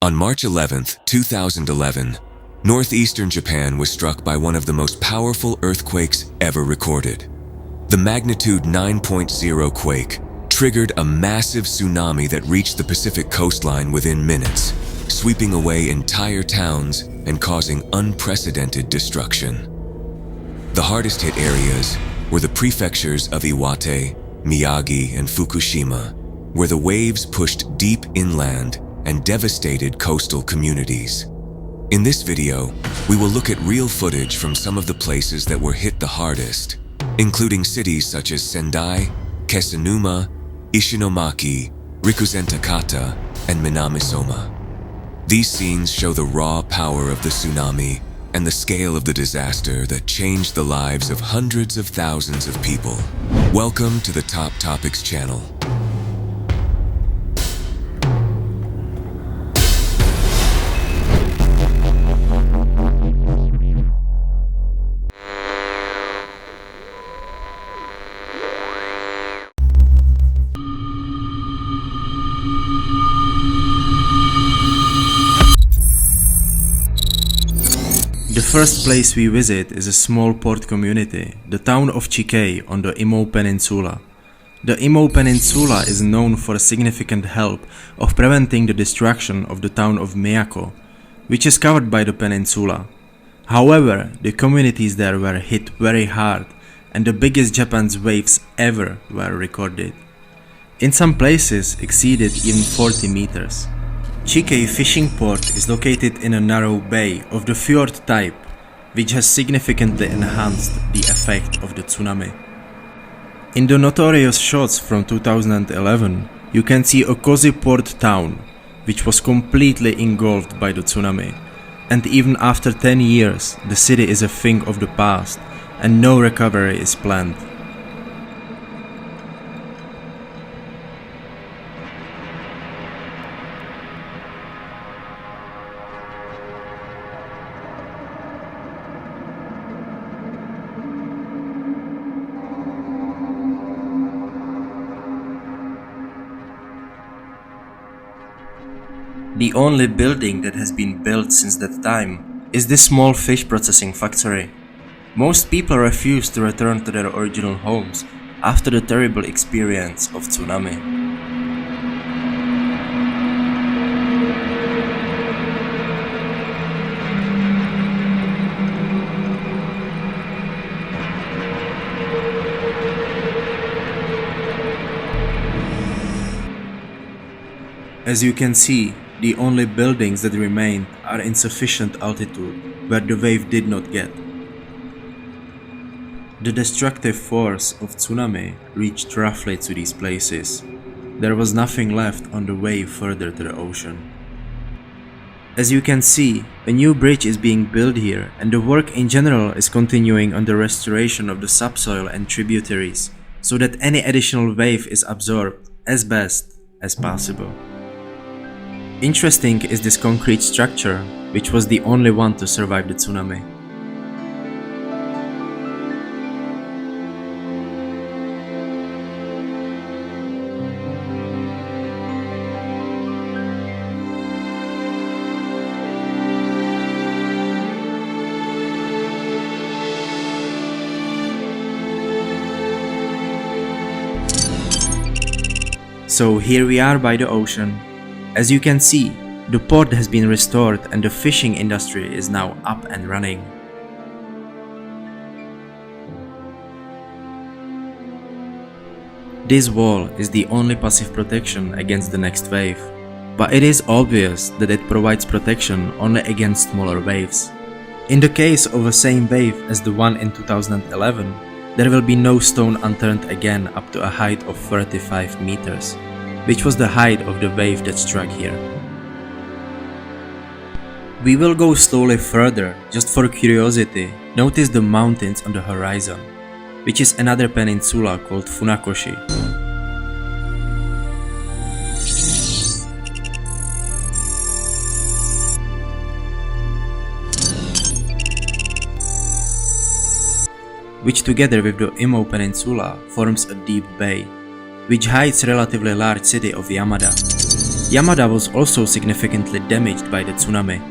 On March 11, 2011, northeastern Japan was struck by one of the most powerful earthquakes ever recorded. The magnitude 9.0 quake triggered a massive tsunami that reached the Pacific coastline within minutes, sweeping away entire towns and causing unprecedented destruction. The hardest hit areas were the prefectures of Iwate, Miyagi, and Fukushima, where the waves pushed deep inland and devastated coastal communities. In this video, we will look at real footage from some of the places that were hit the hardest, including cities such as Sendai, Kesennuma, Ishinomaki, Rikuzentakata, and Minami-Soma. These scenes show the raw power of the tsunami and the scale of the disaster that changed the lives of hundreds of thousands of people. Welcome to the Top Topics channel. The first place we visit is a small port community, the town of Chikei on the Imo Peninsula. The Imo Peninsula is known for significant help of preventing the destruction of the town of Miyako, which is covered by the peninsula. However, the communities there were hit very hard and the biggest Japan's waves ever were recorded. In some places exceeded even 40 meters. Chikei fishing port is located in a narrow bay of the fjord type, which has significantly enhanced the effect of the tsunami. In the notorious shots from 2011, you can see a cozy port town, which was completely engulfed by the tsunami. And even after 10 years, the city is a thing of the past, and no recovery is planned. The only building that has been built since that time is this small fish processing factory. Most people refuse to return to their original homes after the terrible experience of tsunami. As you can see, the only buildings that remain are in sufficient altitude, where the wave did not get. The destructive force of tsunami reached roughly to these places. There was nothing left on the way further to the ocean. As you can see, a new bridge is being built here, and the work in general is continuing on the restoration of the subsoil and tributaries, so that any additional wave is absorbed as best as possible. Interesting is this concrete structure, which was the only one to survive the tsunami. So here we are by the ocean. As you can see, the port has been restored and the fishing industry is now up and running. This wall is the only passive protection against the next wave, but it is obvious that it provides protection only against smaller waves. In the case of the same wave as the one in 2011, there will be no stone unturned again up to a height of 35 meters. Which was the height of the wave that struck here. We will go slowly further, just for curiosity. Notice the mountains on the horizon, which is another peninsula called Funakoshi. Which together with the Imo Peninsula forms a deep bay, which hides relatively large city of Yamada. Yamada was also significantly damaged by the tsunami.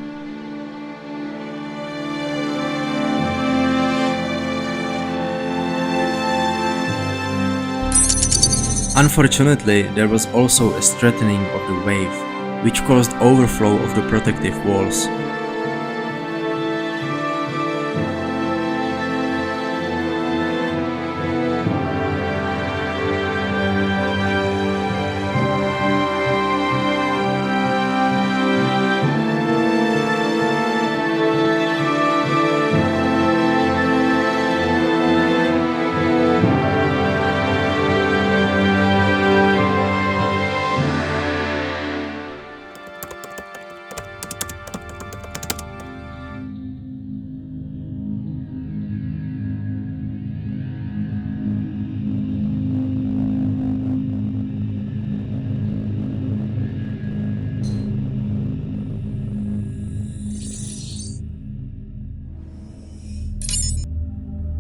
Unfortunately, there was also a strengthening of the wave, which caused overflow of the protective walls.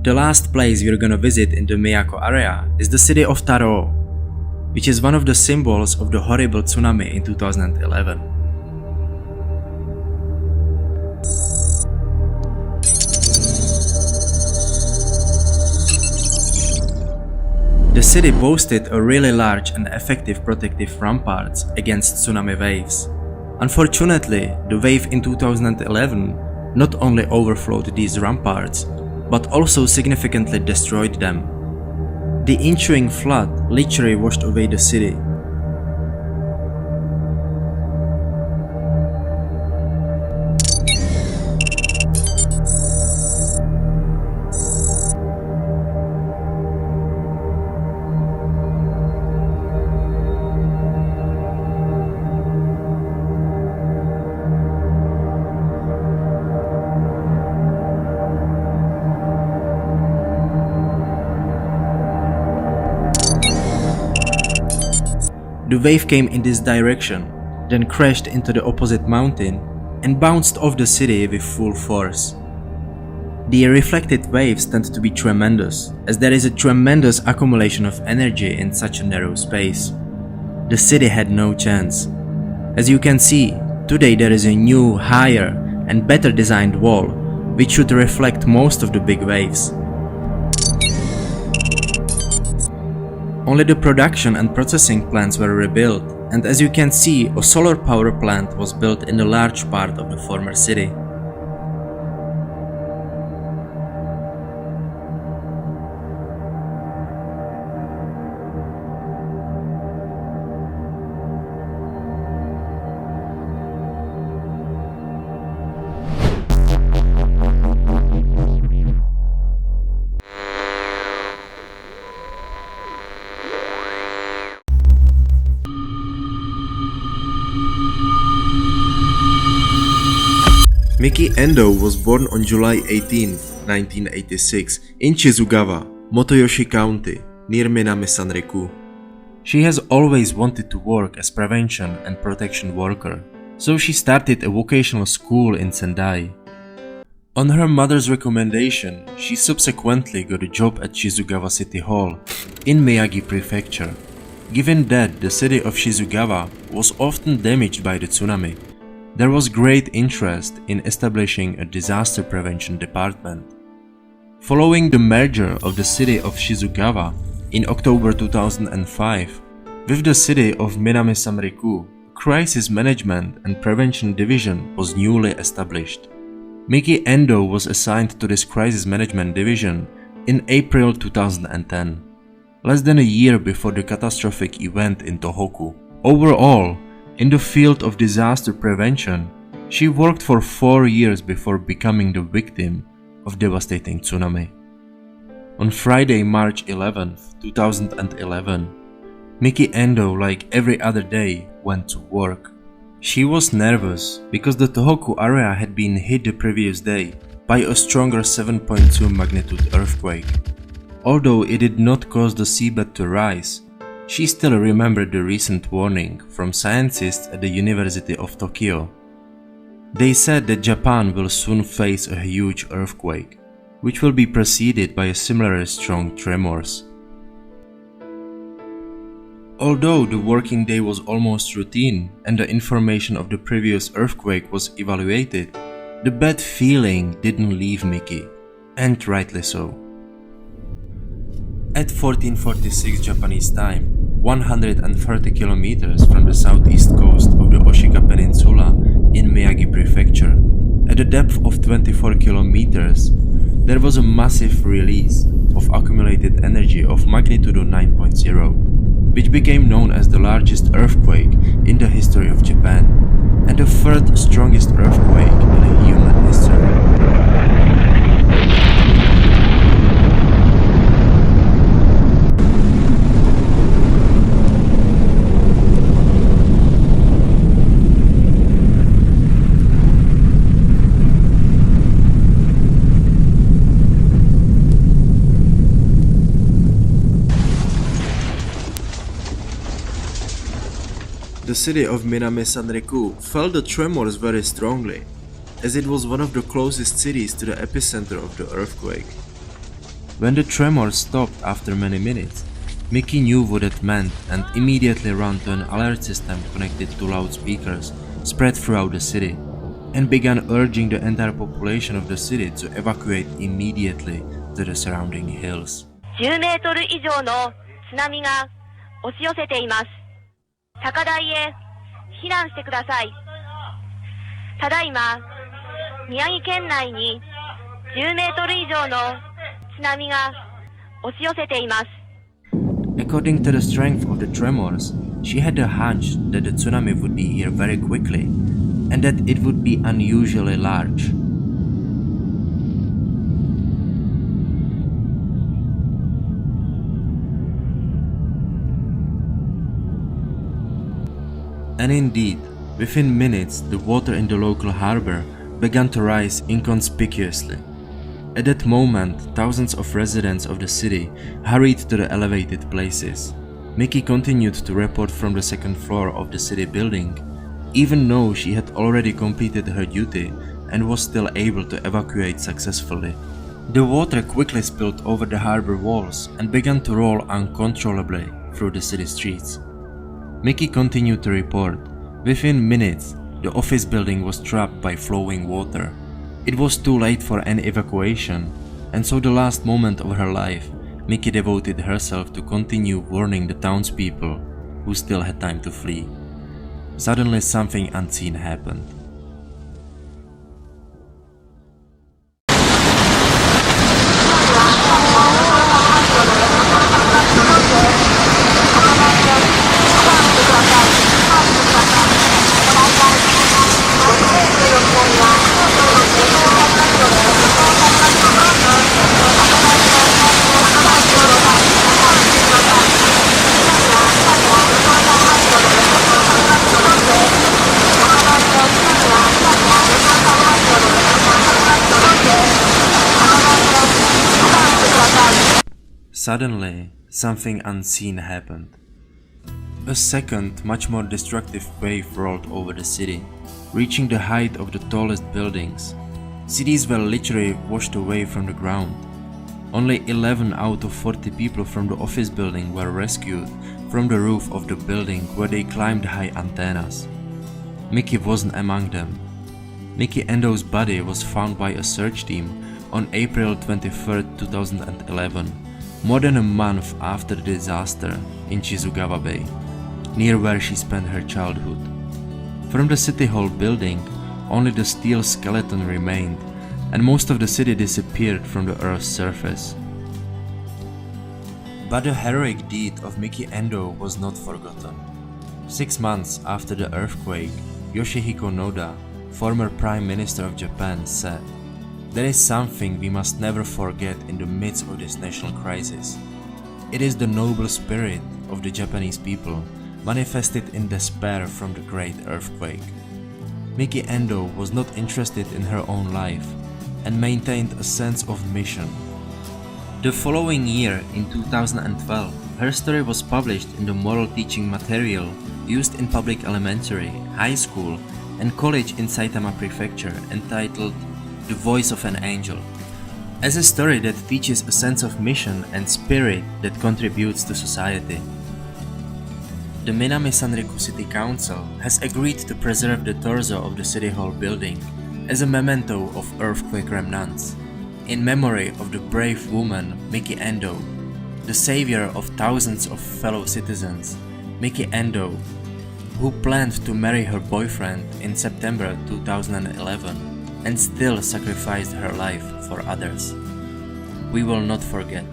The last place we're gonna visit in the Miyako area is the city of Taro, which is one of the symbols of the horrible tsunami in 2011. The city boasted a really large and effective protective ramparts against tsunami waves. Unfortunately, the wave in 2011 not only overflowed these ramparts, but also significantly destroyed them. The ensuing flood literally washed away the city. The wave came in this direction, then crashed into the opposite mountain and bounced off the city with full force. The reflected waves tend to be tremendous, as there is a tremendous accumulation of energy in such a narrow space. The city had no chance. As you can see, today there is a new, higher and better designed wall, which should reflect most of the big waves. Only the production and processing plants were rebuilt, and as you can see, a solar power plant was built in a large part of the former city. Miki Endo was born on July 18, 1986 in Shizugawa, Motoyoshi County, near Minami-Sanriku. She has always wanted to work as prevention and protection worker, so she started a vocational school in Sendai. On her mother's recommendation, she subsequently got a job at Shizugawa City Hall in Miyagi Prefecture, given that the city of Shizugawa was often damaged by the tsunami. There was great interest in establishing a disaster prevention department. Following the merger of the city of Shizugawa in October 2005 with the city of Minami-Sanriku, a crisis management and prevention division was newly established. Miki Endo was assigned to this crisis management division in April 2010, less than a year before the catastrophic event in Tohoku. Overall, in the field of disaster prevention, she worked for 4 years before becoming the victim of devastating tsunami. On Friday, March 11, 2011, Miki Endo, like every other day, went to work. She was nervous because the Tohoku area had been hit the previous day by a stronger 7.2 magnitude earthquake. Although it did not cause the seabed to rise, she still remembered the recent warning from scientists at the University of Tokyo. They said that Japan will soon face a huge earthquake, which will be preceded by a similarly strong tremors. Although the working day was almost routine and the information of the previous earthquake was evaluated, the bad feeling didn't leave Miki, and rightly so. At 1446 Japanese time, 130 kilometers from the southeast coast of the Oshika Peninsula in Miyagi Prefecture, at a depth of 24 kilometers, there was a massive release of accumulated energy of magnitude 9.0, which became known as the largest earthquake in the history of Japan, and the third strongest earthquake in human history. The city of Minami-Sanriku felt the tremors very strongly, as it was one of the closest cities to the epicenter of the earthquake. When the tremors stopped after many minutes, Miki knew what it meant and immediately ran to an alert system connected to loudspeakers spread throughout the city, and began urging the entire population of the city to evacuate immediately to the surrounding hills. 10メートル以上の津波が押し寄せています。高台へ避難してください。ただいま、宮城県内に10メートル以上の津波が押し寄せています。According to the strength of the tremors, she had a hunch that the tsunami would be here very quickly, and that it would be unusually large. And indeed, within minutes, the water in the local harbor began to rise inconspicuously. At that moment, thousands of residents of the city hurried to the elevated places. Miki continued to report from the second floor of the city building, even though she had already completed her duty and was still able to evacuate successfully. The water quickly spilled over the harbor walls and began to roll uncontrollably through the city streets. Miki continued to report. Within minutes, the office building was trapped by flowing water. It was too late for any evacuation, and so the last moment of her life, Miki devoted herself to continue warning the townspeople who still had time to flee. Suddenly something unseen happened. Suddenly, something unseen happened. A second, much more destructive wave rolled over the city, reaching the height of the tallest buildings. Cities were literally washed away from the ground. Only 11 out of 40 people from the office building were rescued from the roof of the building where they climbed high antennas. Miki wasn't among them. Miki Endo's body was found by a search team on April 23, 2011. More than a month after the disaster in Shizugawa Bay, near where she spent her childhood. From the City Hall building, only the steel skeleton remained, and most of the city disappeared from the Earth's surface. But the heroic deed of Miki Endo was not forgotten. 6 months after the earthquake, Yoshihiko Noda, former Prime Minister of Japan, said, "There is something we must never forget in the midst of this national crisis. It is the noble spirit of the Japanese people, manifested in despair from the great earthquake." Miki Endo was not interested in her own life and maintained a sense of mission. The following year, in 2012, her story was published in the moral teaching material used in public elementary, high school, and college in Saitama Prefecture, entitled The Voice of an Angel, as a story that teaches a sense of mission and spirit that contributes to society. The Minami-Sanriku City Council has agreed to preserve the torso of the City Hall building as a memento of earthquake remnants, in memory of the brave woman Miki Endo, the savior of thousands of fellow citizens. Miki Endo, who planned to marry her boyfriend in September 2011 and still sacrificed her life for others. We will not forget.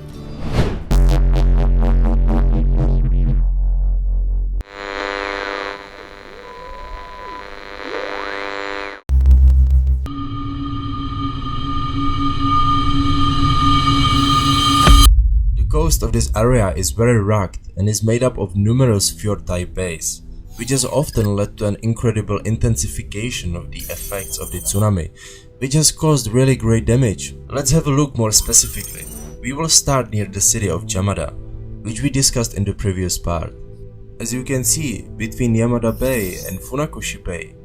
The coast of this area is very rugged and is made up of numerous fjord-type bays, which has often led to an incredible intensification of the effects of the tsunami, which has caused really great damage. Let's have a look more specifically. We will start near the city of Yamada, which we discussed in the previous part. As you can see, between Yamada Bay and Funakoshi Bay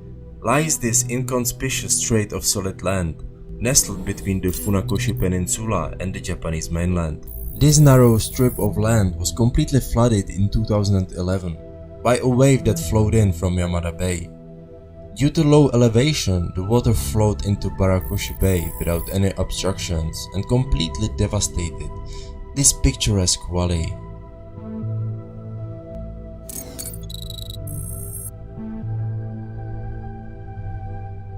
lies this inconspicuous strait of solid land, nestled between the Funakoshi Peninsula and the Japanese mainland. This narrow strip of land was completely flooded in 2011 by a wave that flowed in from Yamada Bay. Due to low elevation, the water flowed into Barakoshi Bay without any obstructions and completely devastated this picturesque valley.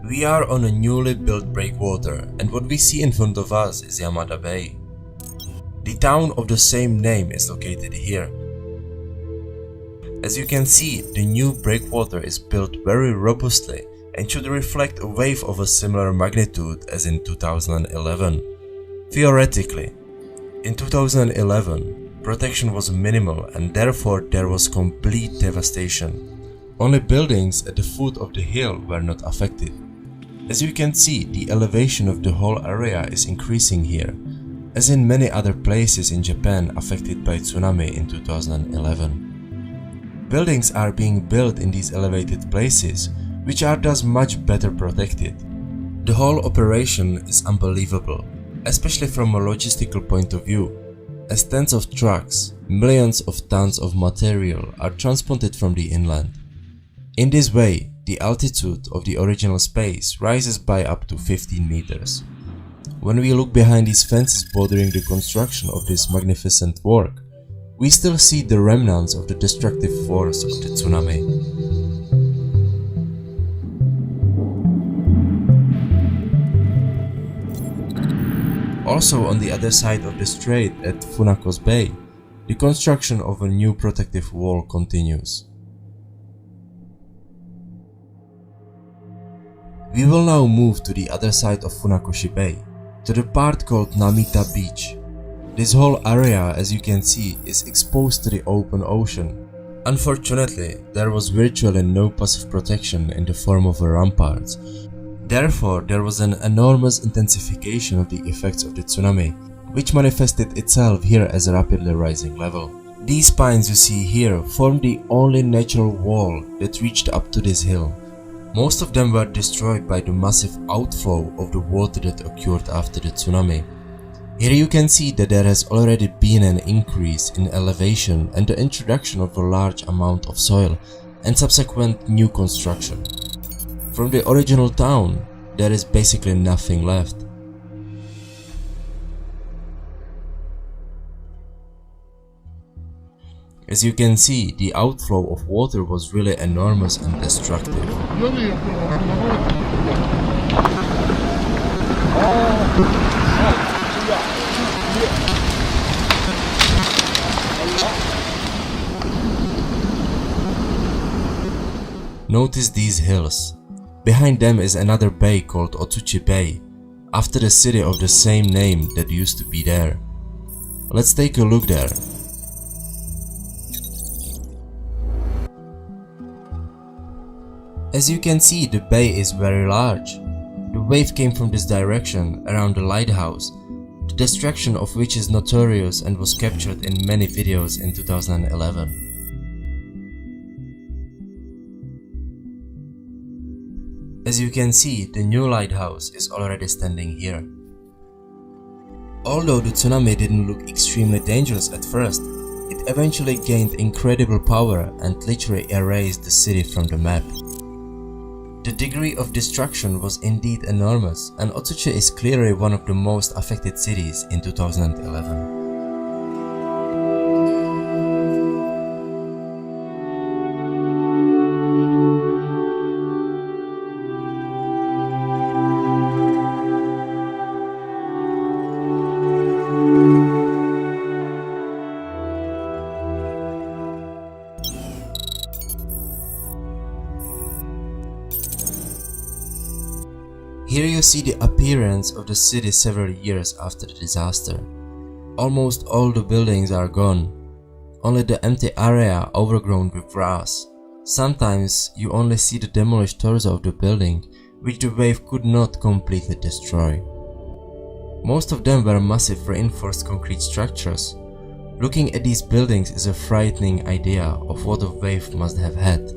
We are on a newly built breakwater, and what we see in front of us is Yamada Bay. The town of the same name is located here. As you can see, the new breakwater is built very robustly and should reflect a wave of a similar magnitude as in 2011. Theoretically, in 2011, protection was minimal and therefore there was complete devastation. Only buildings at the foot of the hill were not affected. As you can see, the elevation of the whole area is increasing here, as in many other places in Japan affected by tsunami in 2011. Buildings are being built in these elevated places, which are thus much better protected. The whole operation is unbelievable, especially from a logistical point of view, as tens of trucks, millions of tons of material are transported from the inland. In this way, the altitude of the original space rises by up to 15 meters. When we look behind these fences bordering the construction of this magnificent work, we still see the remnants of the destructive force of the tsunami. Also on the other side of the strait at Funakos Bay, the construction of a new protective wall continues. We will now move to the other side of Funakoshi Bay, to the part called Namita Beach. This whole area, as you can see, is exposed to the open ocean. Unfortunately, there was virtually no passive protection in the form of ramparts. Therefore, there was an enormous intensification of the effects of the tsunami, which manifested itself here as a rapidly rising level. These pines you see here form the only natural wall that reached up to this hill. Most of them were destroyed by the massive outflow of the water that occurred after the tsunami. Here you can see that there has already been an increase in elevation and the introduction of a large amount of soil and subsequent new construction. From the original town, there is basically nothing left. As you can see, the outflow of water was really enormous and destructive. Notice these hills. Behind them is another bay called Otsuchi Bay, after the city of the same name that used to be there. Let's take a look there. As you can see, the bay is very large. The wave came from this direction, around the lighthouse, the destruction of which is notorious and was captured in many videos in 2011. As you can see, the new lighthouse is already standing here. Although the tsunami didn't look extremely dangerous at first, it eventually gained incredible power and literally erased the city from the map. The degree of destruction was indeed enormous, and Otsuchi is clearly one of the most affected cities in 2011. Here you see the appearance of the city several years after the disaster. Almost all the buildings are gone, only the empty area overgrown with grass. Sometimes you only see the demolished torso of the building, which the wave could not completely destroy. Most of them were massive reinforced concrete structures. Looking at these buildings is a frightening idea of what the wave must have had.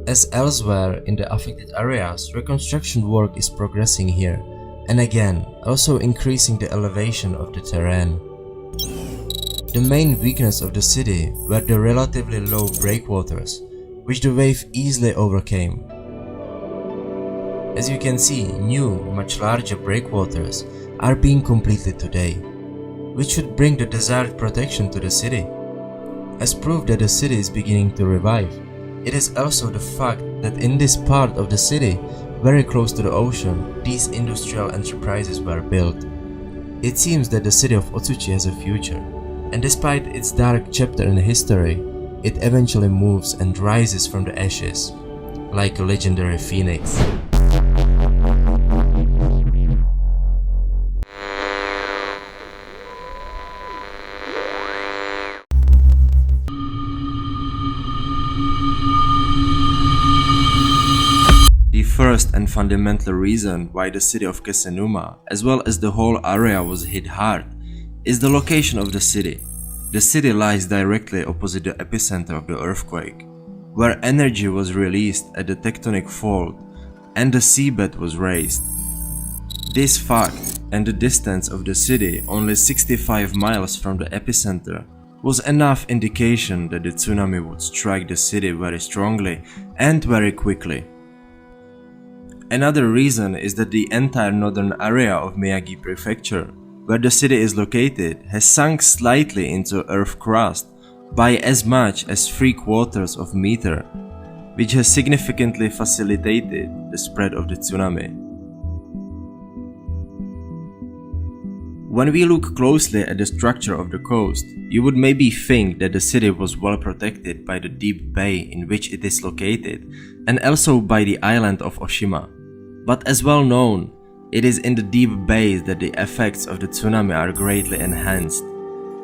As elsewhere in the affected areas, reconstruction work is progressing here, and again, also increasing the elevation of the terrain. The main weakness of the city were the relatively low breakwaters, which the wave easily overcame. As you can see, new, much larger breakwaters are being completed today, which should bring the desired protection to the city. As proof that the city is beginning to revive, it is also the fact that in this part of the city, very close to the ocean, these industrial enterprises were built. It seems that the city of Otsuchi has a future, and despite its dark chapter in history, it eventually moves and rises from the ashes, like a legendary phoenix. The first and fundamental reason why the city of Kesennuma, as well as the whole area, was hit hard is the location of the city. The city lies directly opposite the epicenter of the earthquake, where energy was released at the tectonic fault and the seabed was raised. This fact and the distance of the city, only 65 miles from the epicenter, was enough indication that the tsunami would strike the city very strongly and very quickly. Another reason is that the entire northern area of Miyagi Prefecture, where the city is located, has sunk slightly into earth crust by as much as 3/4 of a meter, which has significantly facilitated the spread of the tsunami. When we look closely at the structure of the coast, you would maybe think that the city was well protected by the deep bay in which it is located, and also by the island of Oshima. But as well known, it is in the deep bays that the effects of the tsunami are greatly enhanced,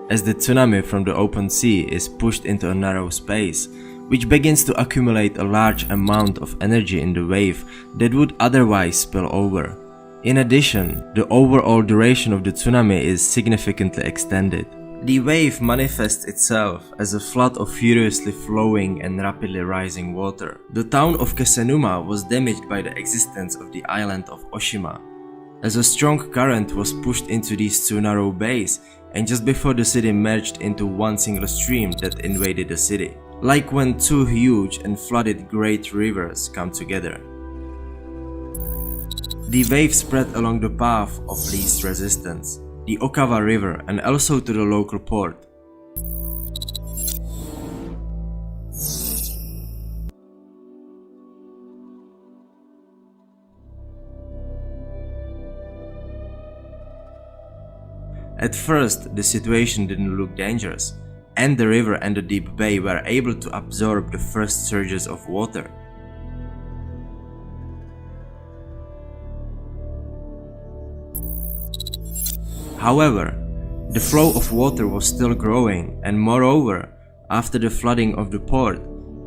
as the tsunami from the open sea is pushed into a narrow space, which begins to accumulate a large amount of energy in the wave that would otherwise spill over. In addition, the overall duration of the tsunami is significantly extended. The wave manifests itself as a flood of furiously flowing and rapidly rising water. The town of Kesennuma was damaged by the existence of the island of Oshima, as a strong current was pushed into these two narrow bays, and just before the city merged into one single stream that invaded the city, like when two huge and flooded great rivers come together. The wave spread along the path of least resistance, the Okawa River, and also to the local port. At first, the situation didn't look dangerous, and the river and the deep bay were able to absorb the first surges of water. However, the flow of water was still growing, and moreover, after the flooding of the port,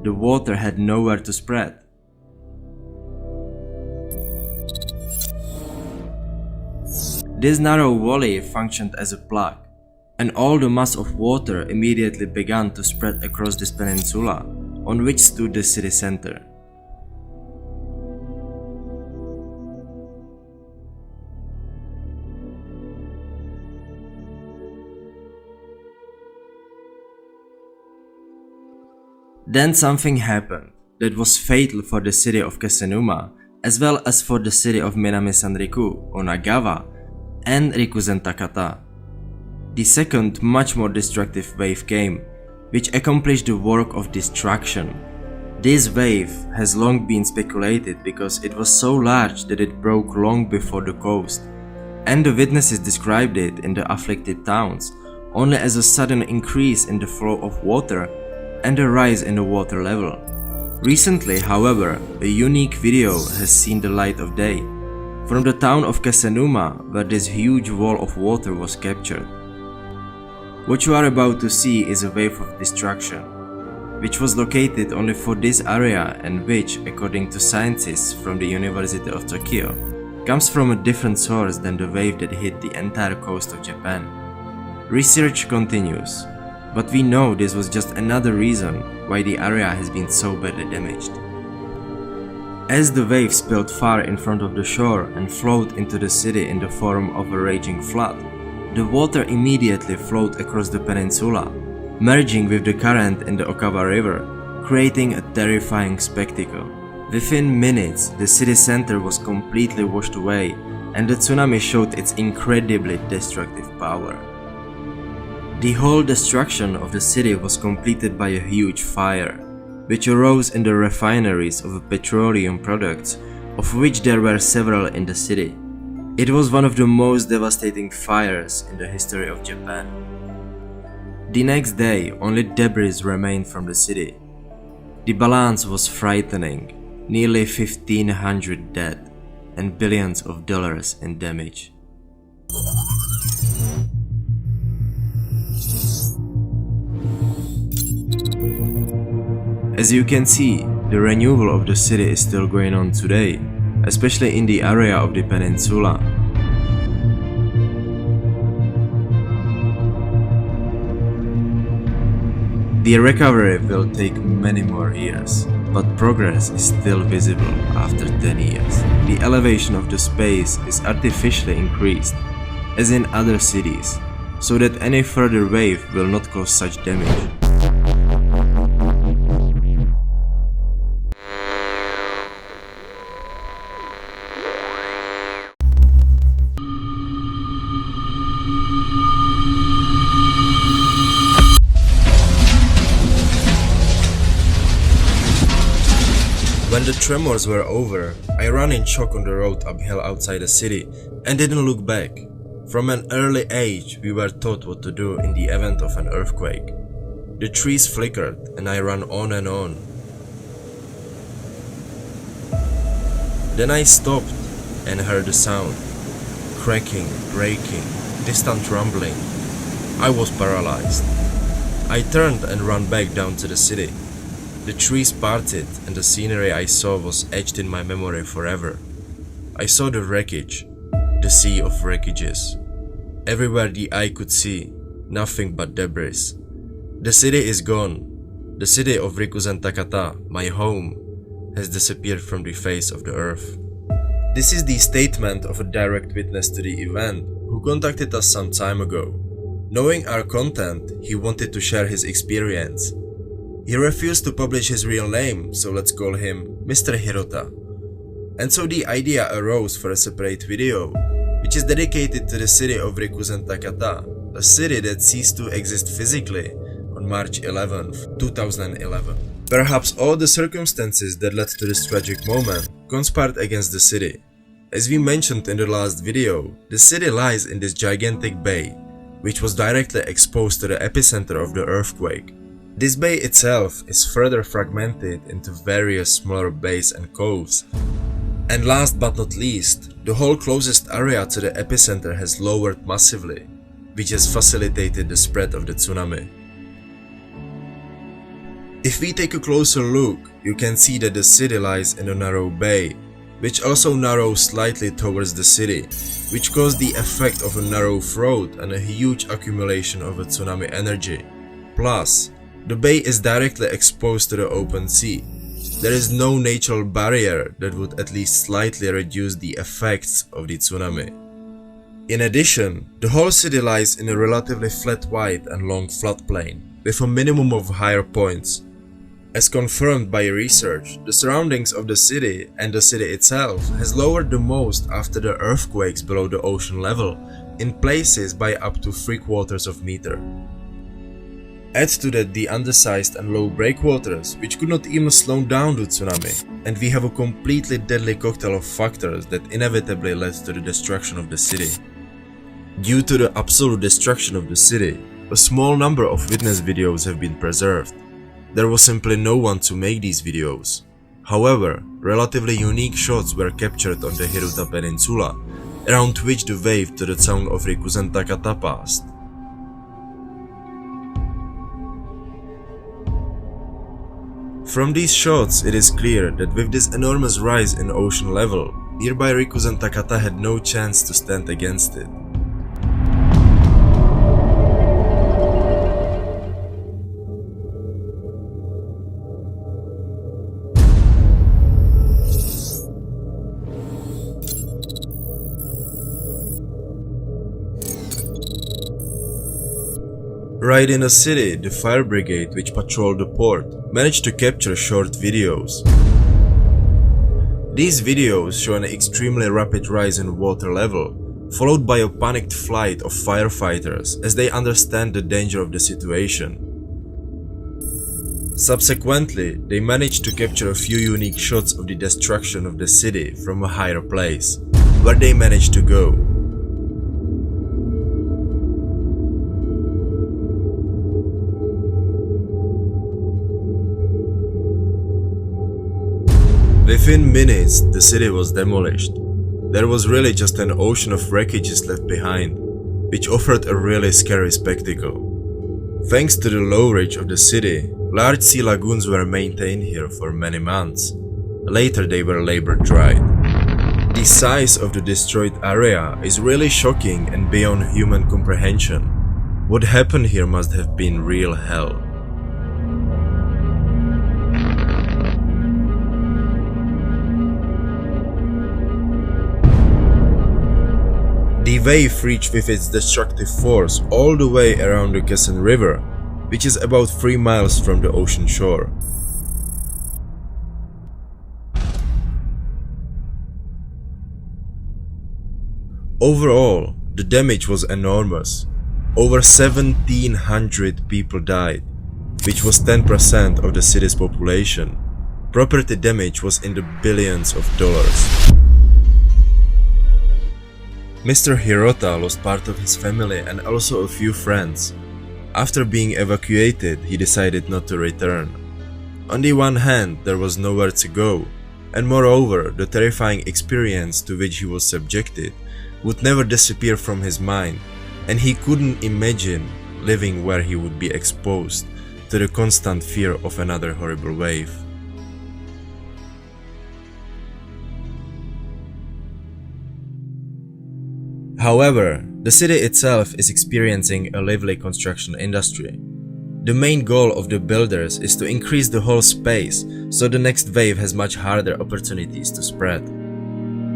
the water had nowhere to spread. This narrow valley functioned as a plug, and all the mass of water immediately began to spread across this peninsula, on which stood the city center. Then something happened that was fatal for the city of Kesennuma, as well as for the city of Minami-Sanriku, Onagawa, and Rikuzentakata. The second, much more destructive wave came, which accomplished the work of destruction. This wave has long been speculated because it was so large that it broke long before the coast, and the witnesses described it in the afflicted towns only as a sudden increase in the flow of water and a rise in the water level. Recently, however, a unique video has seen the light of day from the town of Kesennuma, where this huge wall of water was captured. What you are about to see is a wave of destruction, which was located only for this area and which, according to scientists from the University of Tokyo, comes from a different source than the wave that hit the entire coast of Japan. Research continues, but we know this was just another reason why the area has been so badly damaged. As the wave spilled far in front of the shore and flowed into the city in the form of a raging flood, the water immediately flowed across the peninsula, merging with the current in the Okawa river, creating a terrifying spectacle. Within minutes, the city center was completely washed away, and the tsunami showed its incredibly destructive power. The whole destruction of the city was completed by a huge fire, which arose in the refineries of petroleum products, of which there were several in the city. It was one of the most devastating fires in the history of Japan. The next day, only debris remained from the city. The balance was frightening, nearly 1,500 dead and billions of dollars in damage. As you can see, the renewal of the city is still going on today, especially in the area of the peninsula. The recovery will take many more years, but progress is still visible after 10 years. The elevation of the space is artificially increased, as in other cities, so that any further wave will not cause such damage. When the tremors were over, I ran in shock on the road uphill outside the city and didn't look back. From an early age, we were taught what to do in the event of an earthquake. The trees flickered and I ran on and on. Then I stopped and heard a sound. Cracking, breaking, distant rumbling. I was paralyzed. I turned and ran back down to the city. The trees parted and the scenery I saw was etched in my memory forever. I saw the wreckage, the sea of wreckages. Everywhere the eye could see, nothing but debris. The city is gone. The city of Rikuzentakata, my home, has disappeared from the face of the earth. This is the statement of a direct witness to the event who contacted us some time ago. Knowing our content, he wanted to share his experience. He refused to publish his real name, so let's call him Mr. Hirota. And so the idea arose for a separate video, which is dedicated to the city of Rikuzentakata, a city that ceased to exist physically on March 11th, 2011. Perhaps all the circumstances that led to this tragic moment conspired against the city. As we mentioned in the last video, the city lies in this gigantic bay, which was directly exposed to the epicenter of the earthquake. This bay itself is further fragmented into various smaller bays and coves. And last but not least, the whole closest area to the epicenter has lowered massively, which has facilitated the spread of the tsunami. If we take a closer look, you can see that the city lies in a narrow bay, which also narrows slightly towards the city, which caused the effect of a narrow throat and a huge accumulation of a tsunami energy. Plus, the bay is directly exposed to the open sea. There is no natural barrier that would at least slightly reduce the effects of the tsunami. In addition, the whole city lies in a relatively flat wide and long floodplain, with a minimum of higher points. As confirmed by research, the surroundings of the city and the city itself has lowered the most after the earthquakes below the ocean level, in places by up to 3/4 of a meter. Add to that the undersized and low breakwaters, which could not even slow down the tsunami, and we have a completely deadly cocktail of factors that inevitably led to the destruction of the city. Due to the absolute destruction of the city, a small number of witness videos have been preserved. There was simply no one to make these videos. However, relatively unique shots were captured on the Hirota Peninsula, around which the wave to the town of Rikuzentakata passed. From these shots, it is clear that with this enormous rise in ocean level, nearby Rikuzentakata had no chance to stand against it. Right in the city, the fire brigade which patrolled the port managed to capture short videos. These videos show an extremely rapid rise in water level, followed by a panicked flight of firefighters as they understand the danger of the situation. Subsequently, they managed to capture a few unique shots of the destruction of the city from a higher place, where they managed to go. Within minutes, the city was demolished. There was really just an ocean of wreckages left behind, which offered a really scary spectacle. Thanks to the low ridge of the city, large sea lagoons were maintained here for many months. Later they were labor dried. The size of the destroyed area is really shocking and beyond human comprehension. What happened here must have been real hell. The wave reached with its destructive force all the way around the Kesennuma River, which is about 3 miles from the ocean shore. Overall, the damage was enormous. Over 1,700 people died, which was 10% of the city's population. Property damage was in the billions of dollars. Mr. Hirota lost part of his family and also a few friends. After being evacuated, he decided not to return. On the one hand, there was nowhere to go, and moreover, the terrifying experience to which he was subjected would never disappear from his mind, and he couldn't imagine living where he would be exposed to the constant fear of another horrible wave. However, the city itself is experiencing a lively construction industry. The main goal of the builders is to increase the whole space, so the next wave has much harder opportunities to spread.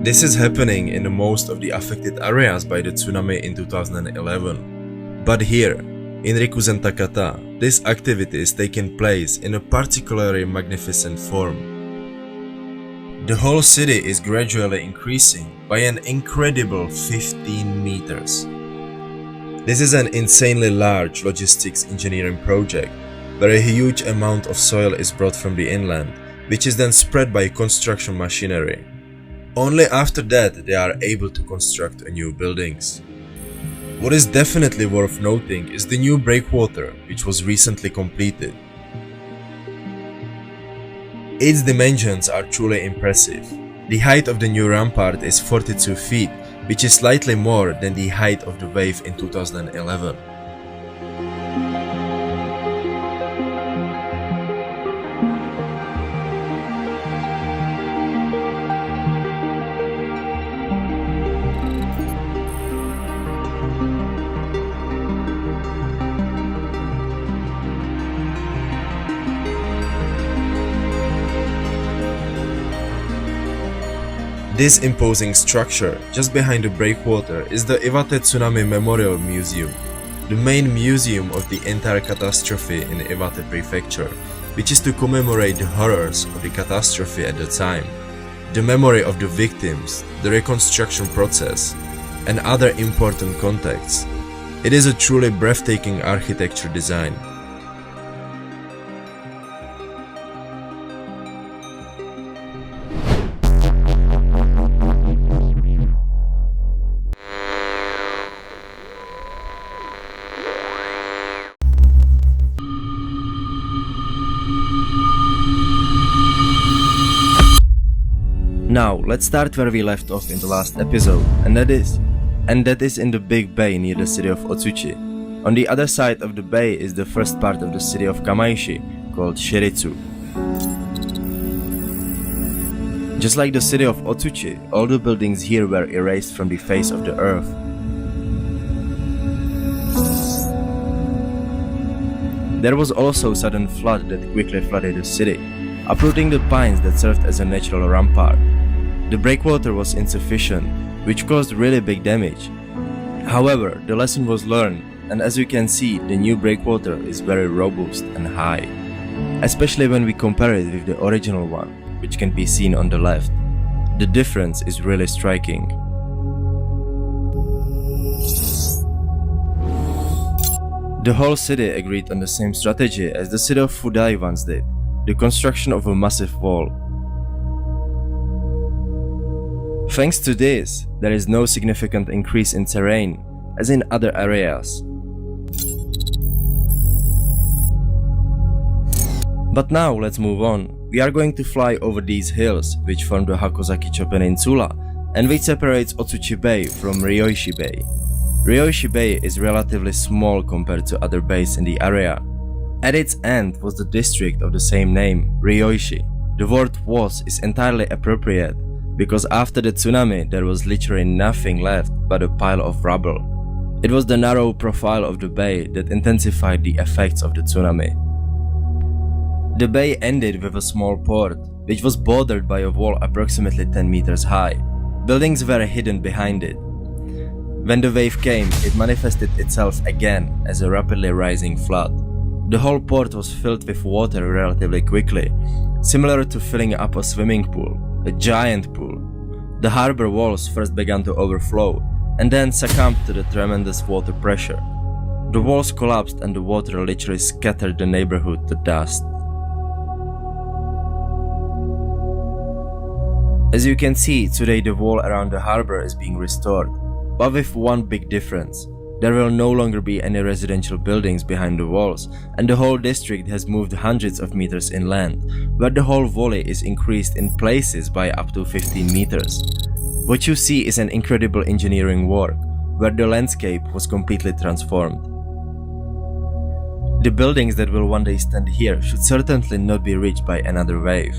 This is happening in most of the affected areas by the tsunami in 2011. But here, in Rikuzentakata, this activity is taking place in a particularly magnificent form. The whole city is gradually increasing by an incredible 15 meters. This is an insanely large logistics engineering project, where a huge amount of soil is brought from the inland, which is then spread by construction machinery. Only after that they are able to construct new buildings. What is definitely worth noting is the new breakwater, which was recently completed. Its dimensions are truly impressive. The height of the new rampart is 42 feet, which is slightly more than the height of the wave in 2011. This imposing structure, just behind the breakwater, is the Iwate Tsunami Memorial Museum, the main museum of the entire catastrophe in Iwate Prefecture, which is to commemorate the horrors of the catastrophe at the time, the memory of the victims, the reconstruction process, and other important contexts. It is a truly breathtaking architecture design. Now, let's start where we left off in the last episode, and that is in the big bay near the city of Otsuchi. On the other side of the bay is the first part of the city of Kamaishi, called Shiritsu. Just like the city of Otsuchi, all the buildings here were erased from the face of the earth. There was also a sudden flood that quickly flooded the city, uprooting the pines that served as a natural rampart. The breakwater was insufficient, which caused really big damage. However, the lesson was learned, and as you can see, the new breakwater is very robust and high, especially when we compare it with the original one, which can be seen on the left. The difference is really striking. The whole city agreed on the same strategy as the city of Fudai once did, the construction of a massive wall. Thanks to this, there is no significant increase in terrain, as in other areas. But now let's move on. We are going to fly over these hills, which form the Hakosakicho Peninsula, and which separates Otsuchi Bay from Ryoishi Bay. Ryoishi Bay is relatively small compared to other bays in the area. At its end was the district of the same name, Ryoishi. The word "was" is entirely appropriate, because after the tsunami there was literally nothing left but a pile of rubble. It was the narrow profile of the bay that intensified the effects of the tsunami. The bay ended with a small port, which was bordered by a wall approximately 10 meters high. Buildings were hidden behind it. When the wave came, it manifested itself again as a rapidly rising flood. The whole port was filled with water relatively quickly, similar to filling up a swimming pool. A giant pool. The harbor walls first began to overflow and then succumbed to the tremendous water pressure. The walls collapsed and the water literally scattered the neighborhood to dust. As you can see, today the wall around the harbor is being restored, but with one big difference. There will no longer be any residential buildings behind the walls, and the whole district has moved hundreds of meters inland, where the whole valley is increased in places by up to 15 meters. What you see is an incredible engineering work, where the landscape was completely transformed. The buildings that will one day stand here should certainly not be reached by another wave.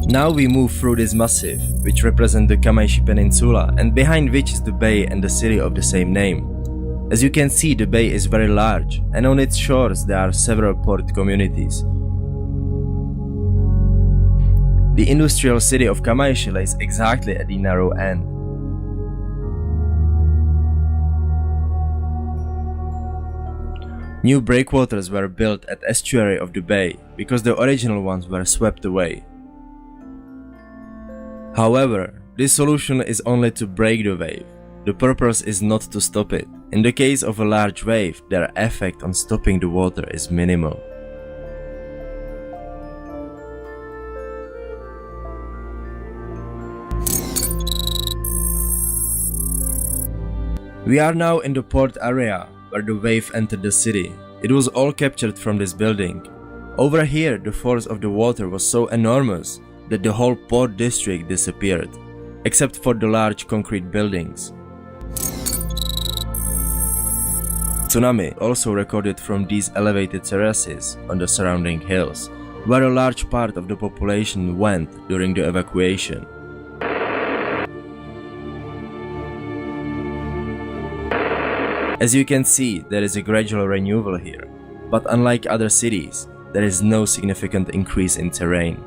Now we move through this massif, which represents the Kamaishi Peninsula, and behind which is the bay and the city of the same name. As you can see, the bay is very large, and on its shores there are several port communities. The industrial city of Kamaishi lies exactly at the narrow end. New breakwaters were built at the estuary of the bay, because the original ones were swept away. However, this solution is only to break the wave. The purpose is not to stop it. In the case of a large wave, their effect on stopping the water is minimal. We are now in the port area, where the wave entered the city. It was all captured from this building. Over here, the force of the water was so enormous that the whole port district disappeared, except for the large concrete buildings. Tsunami also recorded from these elevated terraces on the surrounding hills, where a large part of the population went during the evacuation. As you can see, there is a gradual renewal here. but unlike other cities, there is no significant increase in terrain.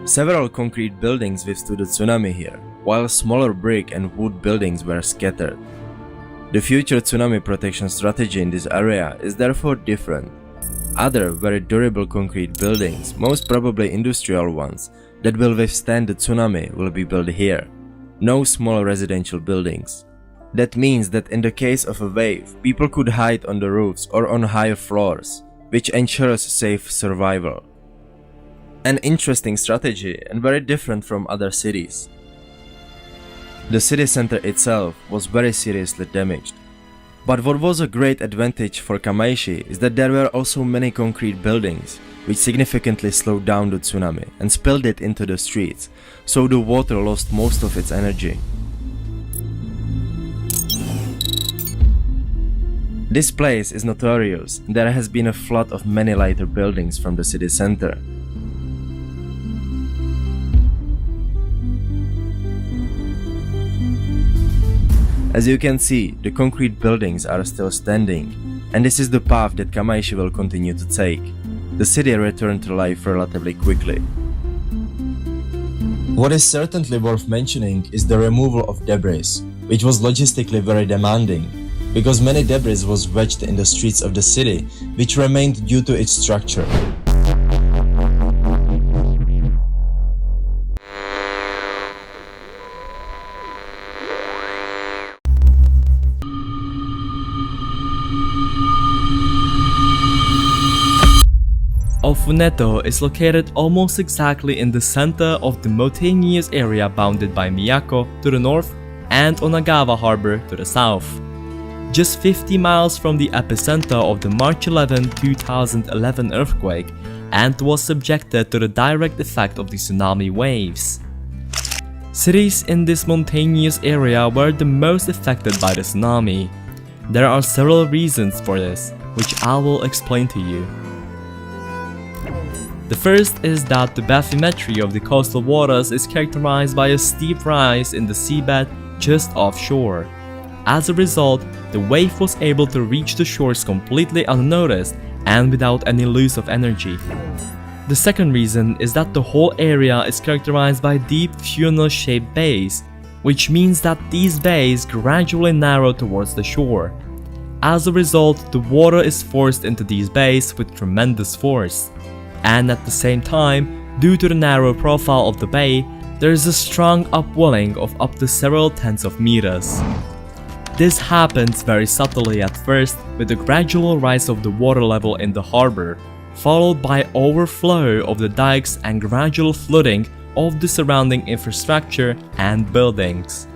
Several concrete buildings withstood the tsunami here, while smaller brick and wood buildings were scattered. The future tsunami protection strategy in this area is therefore different. Other very durable concrete buildings, most probably industrial ones, that will withstand the tsunami will be built here. No small residential buildings. That means that in the case of a wave, people could hide on the roofs or on higher floors, which ensures safe survival. An interesting strategy and very different from other cities. The city center itself was very seriously damaged. But what was a great advantage for Kamaishi is that there were also many concrete buildings, which significantly slowed down the tsunami and spilled it into the streets, so the water lost most of its energy. This place is notorious, and there has been a flood of many lighter buildings from the city center. As you can see, the concrete buildings are still standing, and this is the path that Kamaishi will continue to take. The city returned to life relatively quickly. What is certainly worth mentioning is the removal of debris, which was logistically very demanding, because many debris was wedged in the streets of the city, which remained due to its structure. Ofunato is located almost exactly in the center of the mountainous area bounded by Miyako to the north and Onagawa harbor to the south. Just 50 miles from the epicenter of the March 11, 2011 earthquake, and was subjected to the direct effect of the tsunami waves. Cities in this mountainous area were the most affected by the tsunami. There are several reasons for this, which I will explain to you. The first is that the bathymetry of the coastal waters is characterized by a steep rise in the seabed just offshore. As a result, the wave was able to reach the shores completely unnoticed and without any loss of energy. The second reason is that the whole area is characterized by deep funnel-shaped bays, which means that these bays gradually narrow towards the shore. As a result, the water is forced into these bays with tremendous force. And at the same time, due to the narrow profile of the bay, there is a strong upwelling of up to several tens of meters. This happens very subtly at first with the gradual rise of the water level in the harbor, followed by overflow of the dikes and gradual flooding of the surrounding infrastructure and buildings.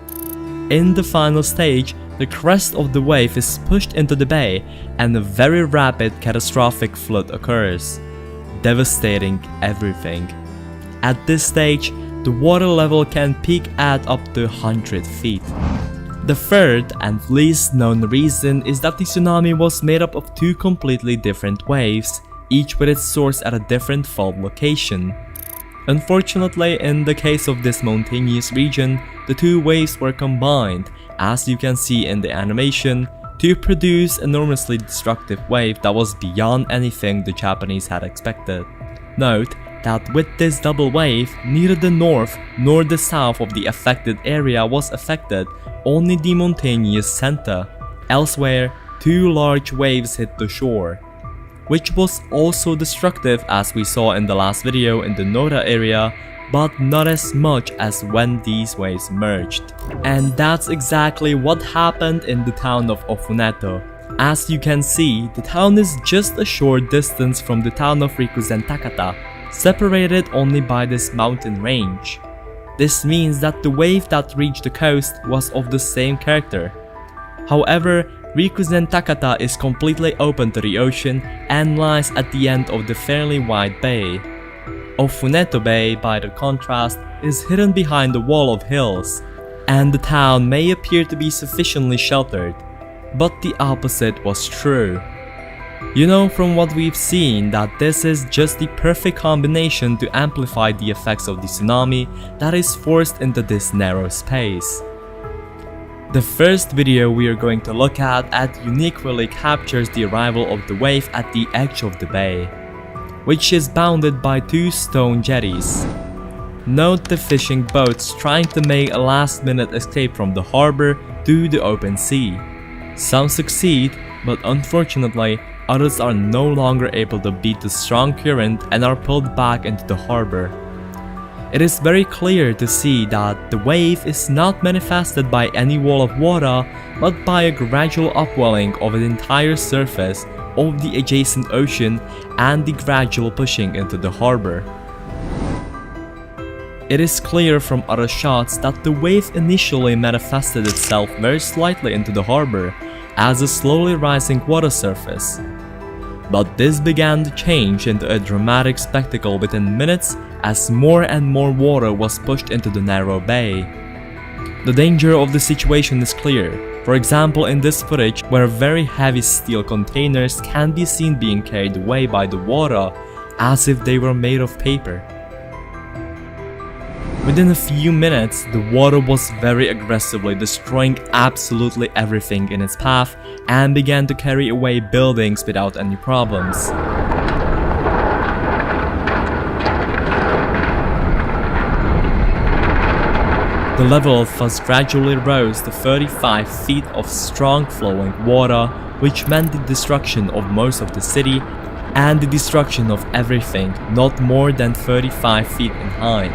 In the final stage, the crest of the wave is pushed into the bay and a very rapid catastrophic flood occurs, devastating everything. At this stage, the water level can peak at up to 100 feet. The third and least known reason is that the tsunami was made up of two completely different waves, each with its source at a different fault location. Unfortunately, in the case of this mountainous region, the two waves were combined, as you can see in the animation, to produce an enormously destructive wave that was beyond anything the Japanese had expected. Note that with this double wave, neither the north nor the south of the affected area was affected, only the mountainous center. Elsewhere, two large waves hit the shore, which was also destructive as we saw in the last video in the Noda area, but not as much as when these waves merged. And that's exactly what happened in the town of Ofunato. As you can see, the town is just a short distance from the town of Rikuzentakata, separated only by this mountain range. This means that the wave that reached the coast was of the same character. However, Rikuzentakata is completely open to the ocean and lies at the end of the fairly wide bay. Ofunato Bay, by the contrast, is hidden behind a wall of hills, and the town may appear to be sufficiently sheltered, but the opposite was true. You know from what we've seen that this is just the perfect combination to amplify the effects of the tsunami that is forced into this narrow space. The first video we are going to look at uniquely captures the arrival of the wave at the edge of the bay, which is bounded by two stone jetties. Note the fishing boats trying to make a last-minute escape from the harbor to the open sea. Some succeed, but unfortunately, others are no longer able to beat the strong current and are pulled back into the harbor. It is very clear to see that the wave is not manifested by any wall of water, but by a gradual upwelling of the entire surface of the adjacent ocean and the gradual pushing into the harbor. It is clear from other shots that the wave initially manifested itself very slightly into the harbor as a slowly rising water surface. But this began to change into a dramatic spectacle within minutes as more and more water was pushed into the narrow bay. The danger of the situation is clear, for example in this footage where very heavy steel containers can be seen being carried away by the water as if they were made of paper. Within a few minutes, the water was very aggressively destroying absolutely everything in its path and began to carry away buildings without any problems. The level thus gradually rose to 35 feet of strong flowing water, which meant the destruction of most of the city and the destruction of everything not more than 35 feet in height.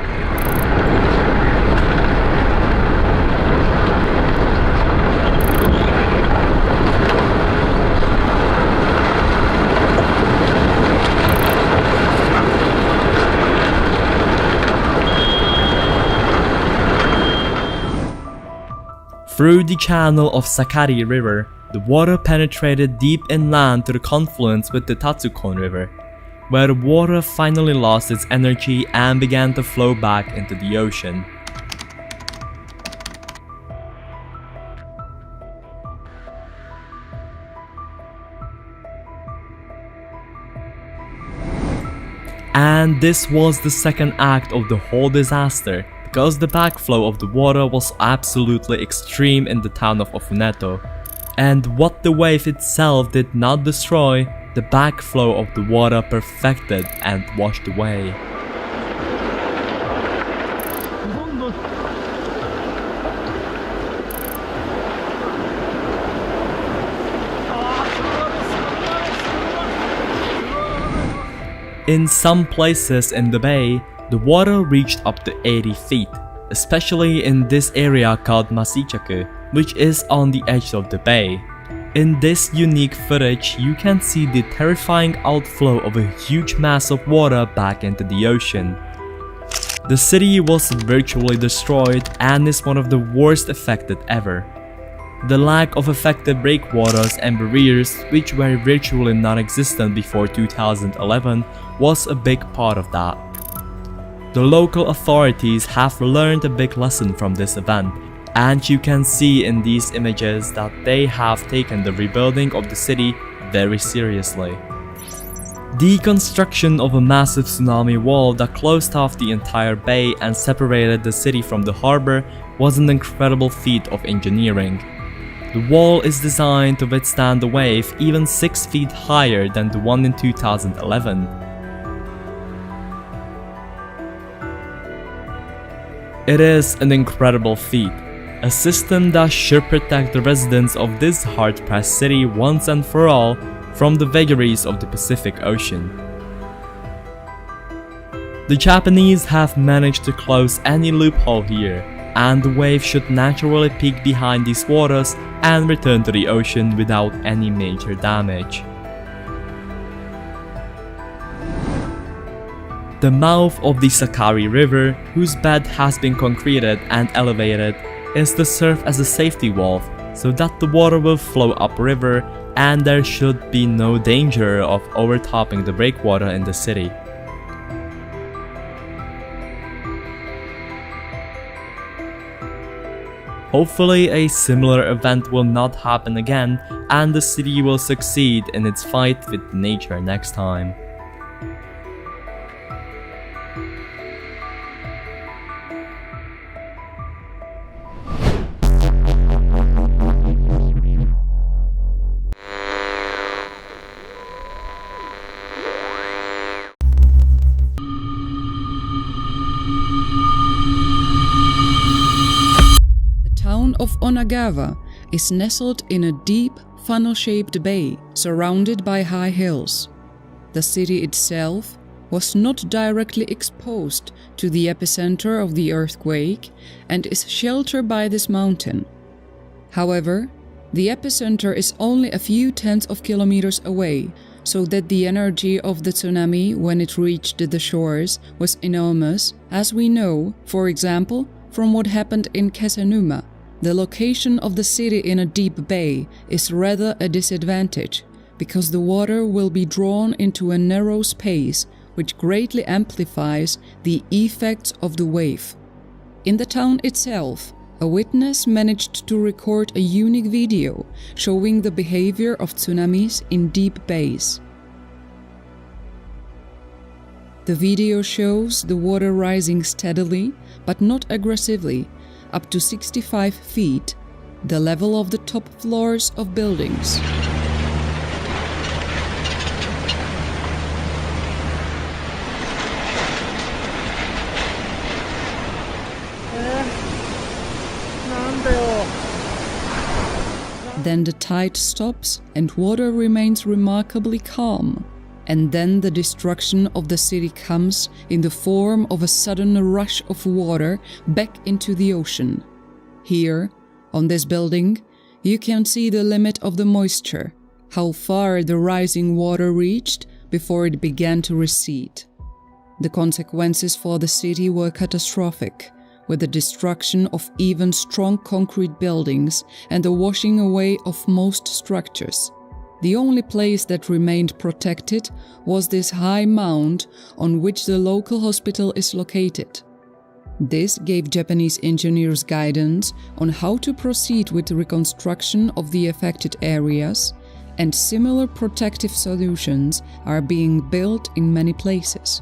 Through the channel of Sakari River, the water penetrated deep inland to the confluence with the Tatsukon River, where the water finally lost its energy and began to flow back into the ocean. And this was the second act of the whole disaster, because the backflow of the water was absolutely extreme in the town of Ofunato, and what the wave itself did not destroy, the backflow of the water perfected and washed away. In some places in the bay, the water reached up to 80 feet, especially in this area called Masichaku, which is on the edge of the bay. In this unique footage, you can see the terrifying outflow of a huge mass of water back into the ocean. The city was virtually destroyed and is one of the worst affected ever. The lack of effective breakwaters and barriers, which were virtually non-existent before 2011, was a big part of that. The local authorities have learned a big lesson from this event, and you can see in these images that they have taken the rebuilding of the city very seriously. The construction of a massive tsunami wall that closed off the entire bay and separated the city from the harbor was an incredible feat of engineering. The wall is designed to withstand the wave even 6 feet higher than the one in 2011. It is an incredible feat, a system that should protect the residents of this hard-pressed city once and for all from the vagaries of the Pacific Ocean. The Japanese have managed to close any loophole here, and the wave should naturally peak behind these waters and return to the ocean without any major damage. The mouth of the Sakari River, whose bed has been concreted and elevated, is to serve as a safety valve so that the water will flow upriver and there should be no danger of overtopping the breakwater in the city. Hopefully a similar event will not happen again and the city will succeed in its fight with nature next time. The town of Onagawa is nestled in a deep, funnel-shaped bay surrounded by high hills. The city itself was not directly exposed to the epicenter of the earthquake and is sheltered by this mountain. However, the epicenter is only a few tens of kilometers away, so that the energy of the tsunami when it reached the shores was enormous, as we know, for example, from what happened in Kesennuma. The location of the city in a deep bay is rather a disadvantage, because the water will be drawn into a narrow space, which greatly amplifies the effects of the wave. In the town itself, a witness managed to record a unique video showing the behavior of tsunamis in deep bays. The video shows the water rising steadily, but not aggressively, up to 65 feet, the level of the top floors of buildings. Then the tide stops and water remains remarkably calm. And then the destruction of the city comes in the form of a sudden rush of water back into the ocean. Here, on this building, you can see the limit of the moisture, how far the rising water reached before it began to recede. The consequences for the city were catastrophic, with the destruction of even strong concrete buildings and the washing away of most structures. The only place that remained protected was this high mound on which the local hospital is located. This gave Japanese engineers guidance on how to proceed with the reconstruction of the affected areas, and similar protective solutions are being built in many places.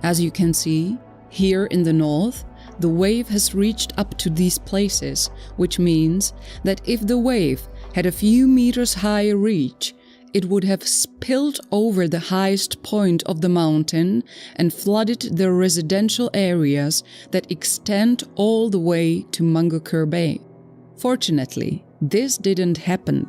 As you can see, here in the north, the wave has reached up to these places, which means that if the wave had a few meters higher reach, it would have spilled over the highest point of the mountain and flooded the residential areas that extend all the way to Mangakur Bay. Fortunately, this didn't happen,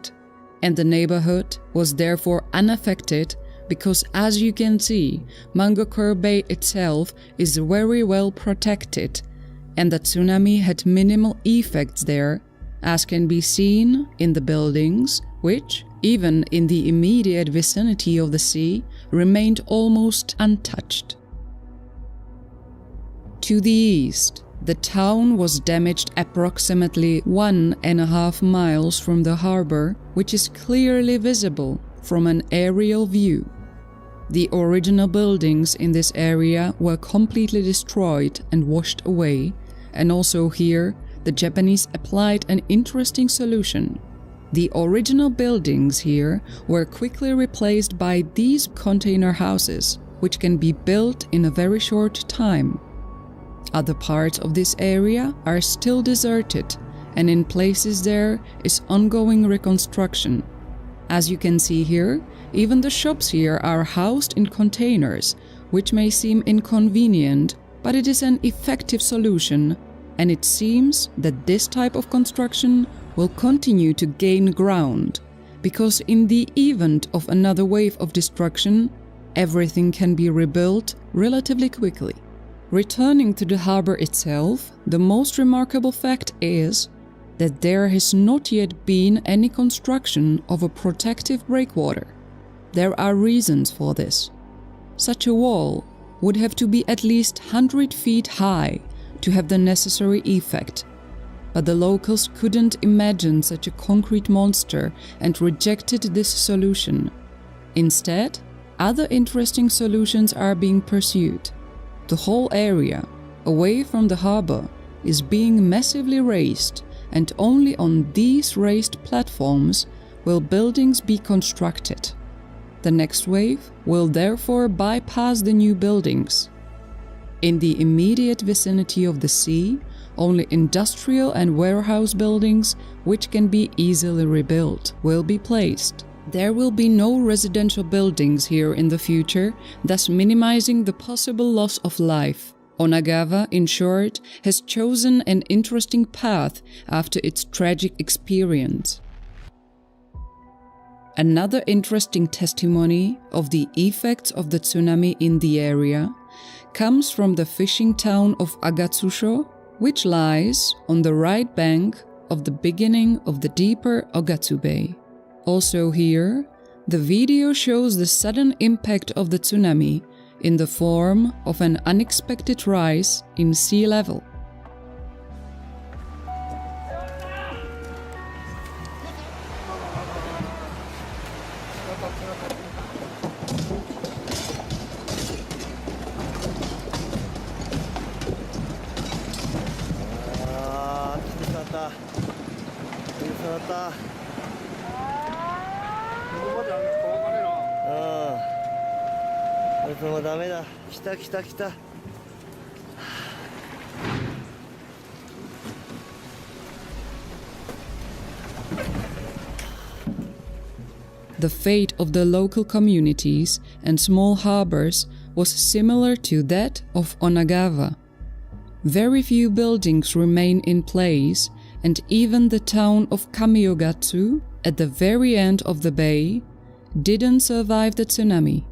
and the neighborhood was therefore unaffected because, as you can see, Mangakur Bay itself is very well protected, and the tsunami had minimal effects there, as can be seen in the buildings, which, even in the immediate vicinity of the sea, remained almost untouched. To the east, the town was damaged approximately 1.5 miles from the harbor, which is clearly visible from an aerial view. The original buildings in this area were completely destroyed and washed away, and also here the Japanese applied an interesting solution. The original buildings here were quickly replaced by these container houses, which can be built in a very short time. Other parts of this area are still deserted, and in places there is ongoing reconstruction. As you can see here, even the shops here are housed in containers, which may seem inconvenient, but it is an effective solution, and it seems that this type of construction will continue to gain ground, because in the event of another wave of destruction, everything can be rebuilt relatively quickly. Returning to the harbor itself, the most remarkable fact is that there has not yet been any construction of a protective breakwater. There are reasons for this. Such a wall would have to be at least 100 feet high to have the necessary effect, but the locals couldn't imagine such a concrete monster and rejected this solution. Instead, other interesting solutions are being pursued. The whole area, away from the harbor, is being massively raised, and only on these raised platforms will buildings be constructed. The next wave will therefore bypass the new buildings. In the immediate vicinity of the sea, only industrial and warehouse buildings, which can be easily rebuilt, will be placed. There will be no residential buildings here in the future, thus minimizing the possible loss of life. Onagawa, in short, has chosen an interesting path after its tragic experience. Another interesting testimony of the effects of the tsunami in the area comes from the fishing town of Agatsusho, which lies on the right bank of the beginning of the deeper Ogatsu Bay. Also here, the video shows the sudden impact of the tsunami in the form of an unexpected rise in sea level. The fate of the local communities and small harbors was similar to that of Onagawa. Very few buildings remain in place, and even the town of Kamiogatsu, at the very end of the bay, didn't survive the tsunami.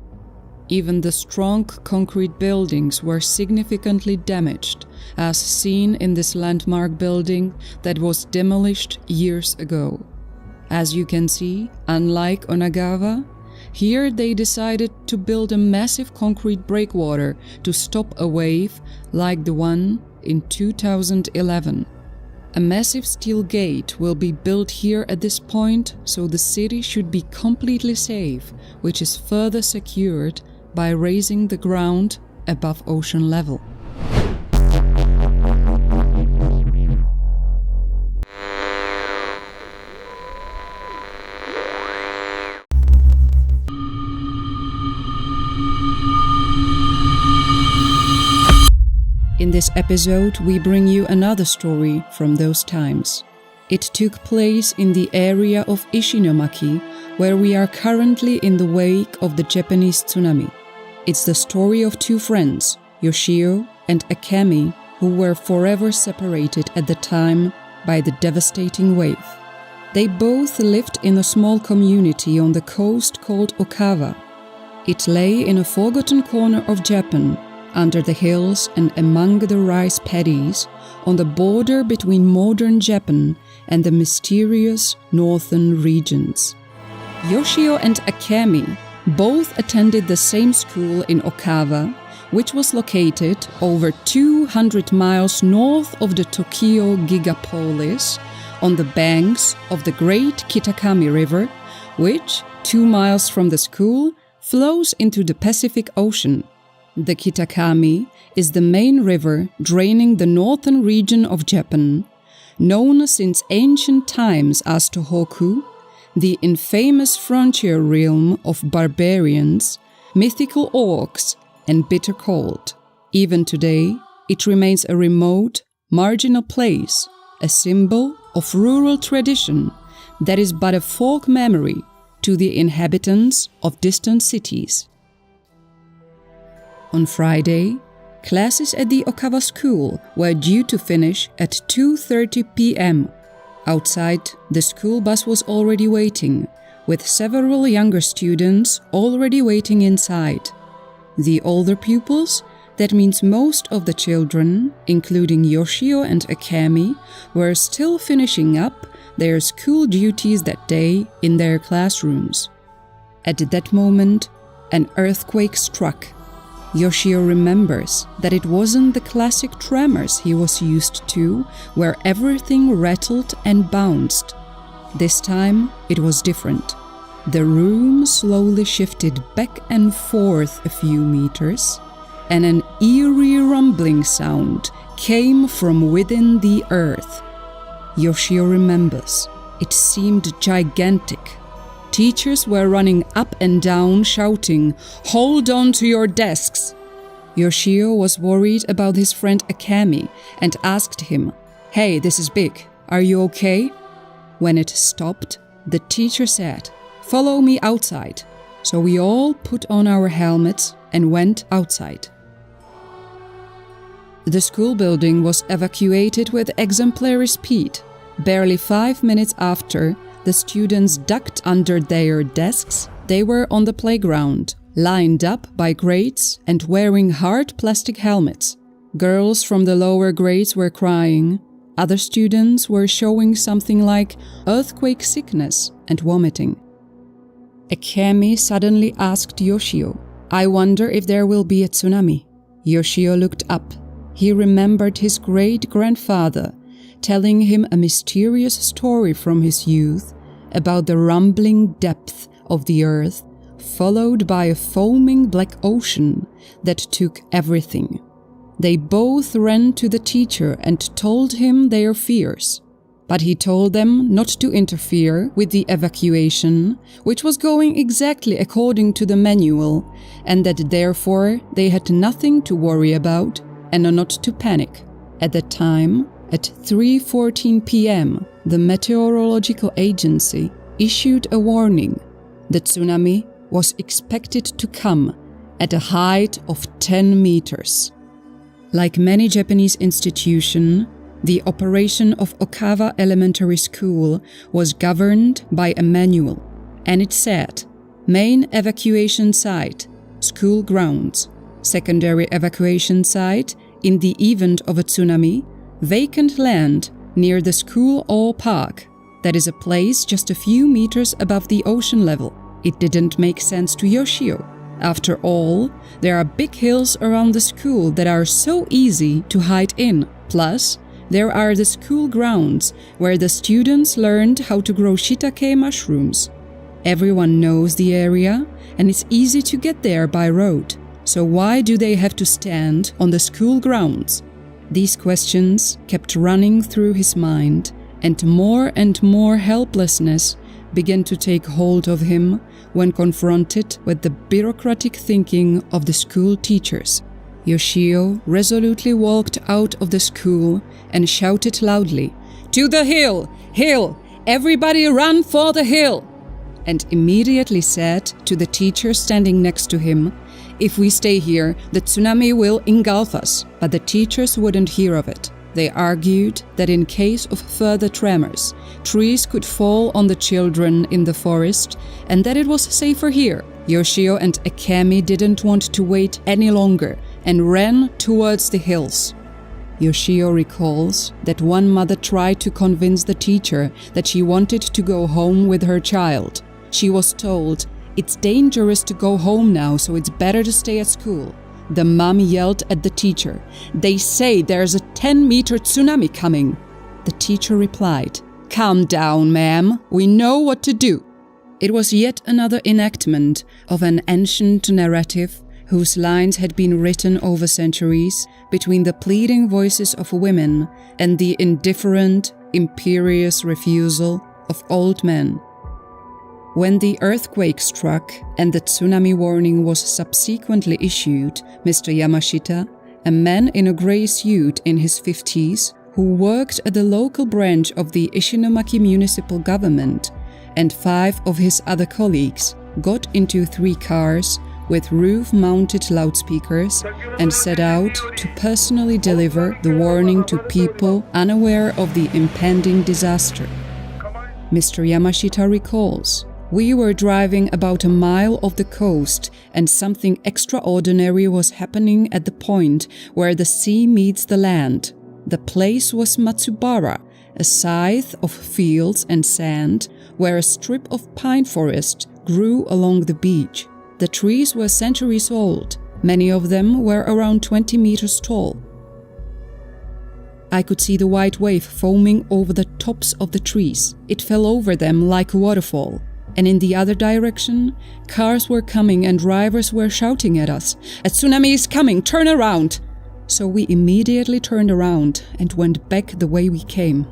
Even the strong concrete buildings were significantly damaged, as seen in this landmark building that was demolished years ago. As you can see, unlike Onagawa, here they decided to build a massive concrete breakwater to stop a wave like the one in 2011. A massive steel gate will be built here at this point, so the city should be completely safe, which is further secured by raising the ground above ocean level. In this episode, we bring you another story from those times. It took place in the area of Ishinomaki, where we are currently in the wake of the Japanese tsunami. It's the story of two friends, Yoshio and Akemi, who were forever separated at the time by the devastating wave. They both lived in a small community on the coast called Okawa. It lay in a forgotten corner of Japan, under the hills and among the rice paddies, on the border between modern Japan and the mysterious northern regions. Yoshio and Akemi both attended the same school in Okawa, which was located over 200 miles north of the Tokyo gigapolis, on the banks of the Great Kitakami River, which, 2 miles from the school, flows into the Pacific Ocean. The Kitakami is the main river draining the northern region of Japan, known since ancient times as Tohoku, the infamous frontier realm of barbarians, mythical orcs, and bitter cold. Even today, it remains a remote, marginal place, a symbol of rural tradition that is but a folk memory to the inhabitants of distant cities. On Friday, classes at the Okawa school were due to finish at 2:30 p.m. Outside, the school bus was already waiting, with several younger students already waiting inside. The older pupils, that means most of the children, including Yoshio and Akemi, were still finishing up their school duties that day in their classrooms. At that moment, an earthquake struck. Yoshio remembers that it wasn't the classic tremors he was used to, where everything rattled and bounced. This time, it was different. The room slowly shifted back and forth a few meters, and an eerie rumbling sound came from within the earth. Yoshio remembers. It seemed gigantic. Teachers were running up and down, shouting, "Hold on to your desks!" Yoshio was worried about his friend Akemi and asked him, "Hey, this is big. Are you okay?" When it stopped, the teacher said, Follow me outside." So we all put on our helmets and went outside. The school building was evacuated with exemplary speed. Barely 5 minutes after, the students ducked under their desks. They were on the playground, lined up by grades and wearing hard plastic helmets. Girls from the lower grades were crying. Other students were showing something like earthquake sickness and vomiting. Akemi suddenly asked Yoshio, "I wonder if there will be a tsunami." Yoshio looked up. He remembered his great-grandfather telling him a mysterious story from his youth about the rumbling depth of the earth, followed by a foaming black ocean that took everything. They both ran to the teacher and told him their fears. But he told them not to interfere with the evacuation, which was going exactly according to the manual, and that therefore they had nothing to worry about and not to panic. At that time, at 3:14 p.m., the Meteorological Agency issued a warning. The tsunami was expected to come at a height of 10 meters. Like many Japanese institutions, the operation of Okawa Elementary School was governed by a manual, and it said, main evacuation site, school grounds, secondary evacuation site in the event of a tsunami, vacant land near the school or park, that is a place just a few meters above the ocean level. It didn't make sense to Yoshio. After all, there are big hills around the school that are so easy to hide in. Plus, there are the school grounds where the students learned how to grow shiitake mushrooms. Everyone knows the area, and it's easy to get there by road. So why do they have to stand on the school grounds? These questions kept running through his mind, and more helplessness began to take hold of him when confronted with the bureaucratic thinking of the school teachers. Yoshio resolutely walked out of the school and shouted loudly, "To the hill! Hill! Everybody run for the hill!" and immediately said to the teacher standing next to him, "If we stay here, the tsunami will engulf us." But the teachers wouldn't hear of it. They argued that in case of further tremors, trees could fall on the children in the forest and that it was safer here. Yoshio and Akemi didn't want to wait any longer and ran towards the hills. Yoshio recalls that one mother tried to convince the teacher that she wanted to go home with her child. She was told, "It's dangerous to go home now, so it's better to stay at school." The mom yelled at the teacher, "They say there's a 10-meter tsunami coming." The teacher replied, "Calm down, ma'am. We know what to do." It was yet another enactment of an ancient narrative whose lines had been written over centuries between the pleading voices of women and the indifferent, imperious refusal of old men. When the earthquake struck and the tsunami warning was subsequently issued, Mr. Yamashita, a man in a grey suit in his 50s, who worked at the local branch of the Ishinomaki municipal government, and 5 of his other colleagues got into 3 cars with roof-mounted loudspeakers and set out to personally deliver the warning to people unaware of the impending disaster. Mr. Yamashita recalls, "We were driving about a mile off the coast and something extraordinary was happening at the point where the sea meets the land. The place was Matsubara, a scythe of fields and sand where a strip of pine forest grew along the beach. The trees were centuries old. Many of them were around 20 meters tall. I could see the white wave foaming over the tops of the trees. It fell over them like a waterfall. And in the other direction, cars were coming and drivers were shouting at us, 'A tsunami is coming, turn around!' So we immediately turned around and went back the way we came."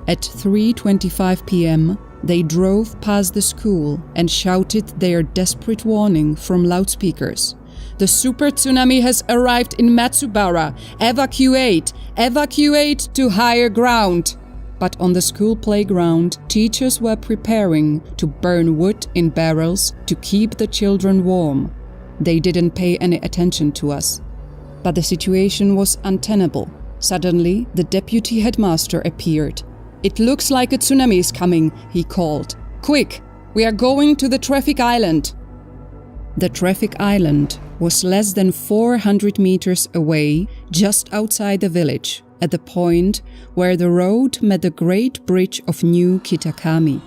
At 3:25 p.m., they drove past the school and shouted their desperate warning from loudspeakers. "The super tsunami has arrived in Matsubara. Evacuate! Evacuate to higher ground!" But on the school playground, teachers were preparing to burn wood in barrels to keep the children warm. They didn't pay any attention to us. But the situation was untenable. Suddenly, the deputy headmaster appeared. "It looks like a tsunami is coming," he called. "Quick, we are going to the traffic island." The traffic island was less than 400 meters away, just outside the village, at the point where the road met the Great Bridge of New Kitakami.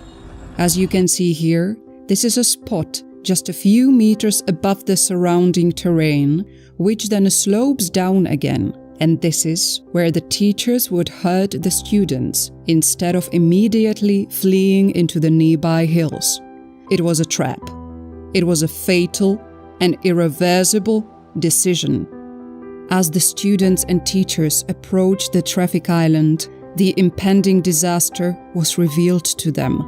As you can see here, this is a spot just a few meters above the surrounding terrain, which then slopes down again. And this is where the teachers would herd the students instead of immediately fleeing into the nearby hills. It was a trap. It was a fatal and irreversible decision. As the students and teachers approached the traffic island, the impending disaster was revealed to them.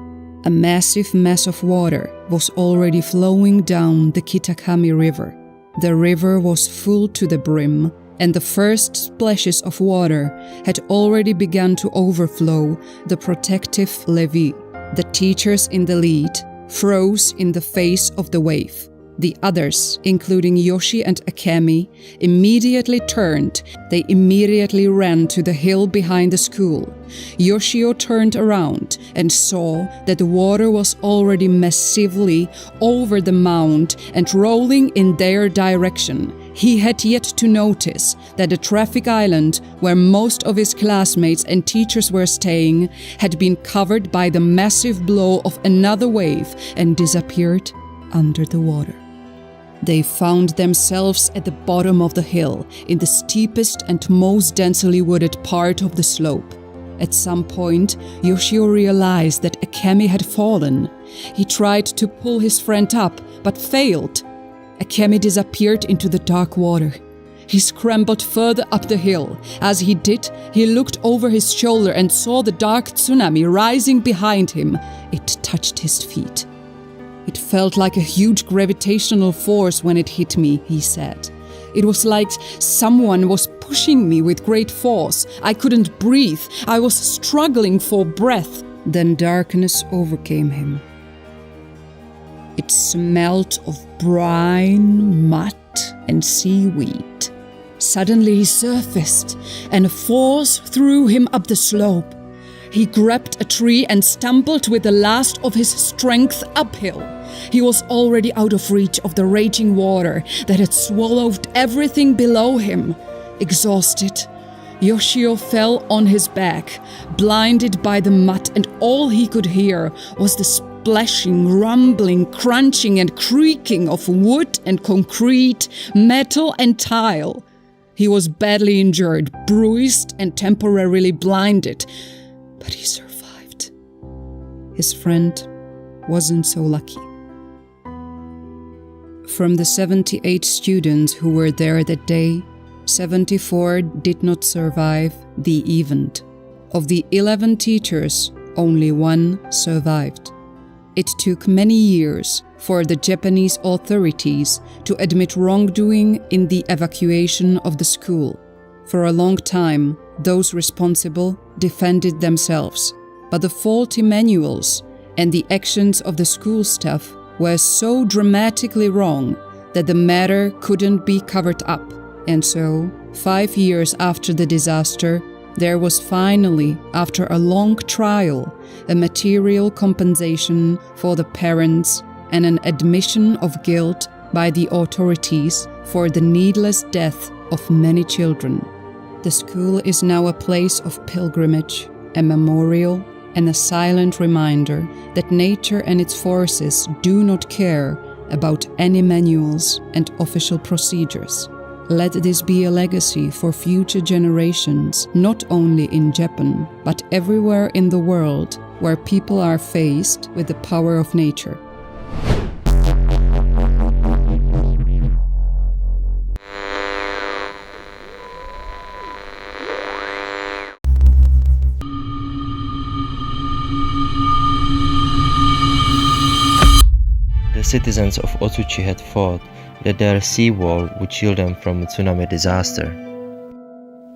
A massive mass of water was already flowing down the Kitakami River. The river was full to the brim, and the first splashes of water had already begun to overflow the protective levee. The teachers in the lead froze in the face of the wave. The others, including Yoshi and Akemi, immediately turned. They immediately ran to the hill behind the school. Yoshio turned around and saw that the water was already massively over the mound and rolling in their direction. He had yet to notice that the traffic island, where most of his classmates and teachers were staying, had been covered by the massive blow of another wave and disappeared under the water. They found themselves at the bottom of the hill, in the steepest and most densely wooded part of the slope. At some point, Yoshio realized that Akemi had fallen. He tried to pull his friend up, but failed. Akemi disappeared into the dark water. He scrambled further up the hill. As he did, he looked over his shoulder and saw the dark tsunami rising behind him. It touched his feet. "It felt like a huge gravitational force when it hit me," he said. "It was like someone was pushing me with great force. I couldn't breathe. I was struggling for breath." Then darkness overcame him. It smelled of brine, mud, and seaweed. Suddenly he surfaced, and a force threw him up the slope. He grabbed a tree and stumbled with the last of his strength uphill. He was already out of reach of the raging water that had swallowed everything below him. Exhausted, Yoshio fell on his back, blinded by the mud, and all he could hear was the splashing, rumbling, crunching, and creaking of wood and concrete, metal and tile. He was badly injured, bruised, and temporarily blinded, but he survived. His friend wasn't so lucky. From the 78 students who were there that day, 74 did not survive the event. Of the 11 teachers, only one survived. It took many years for the Japanese authorities to admit wrongdoing in the evacuation of the school. For a long time, those responsible defended themselves, but the faulty manuals and the actions of the school staff were so dramatically wrong that the matter couldn't be covered up. And so, 5 years after the disaster, there was finally, after a long trial, a material compensation for the parents and an admission of guilt by the authorities for the needless death of many children. The school is now a place of pilgrimage, a memorial, and a silent reminder that nature and its forces do not care about any manuals and official procedures. Let this be a legacy for future generations, not only in Japan, but everywhere in the world where people are faced with the power of nature. The citizens of Otsuchi had thought that their seawall would shield them from a tsunami disaster.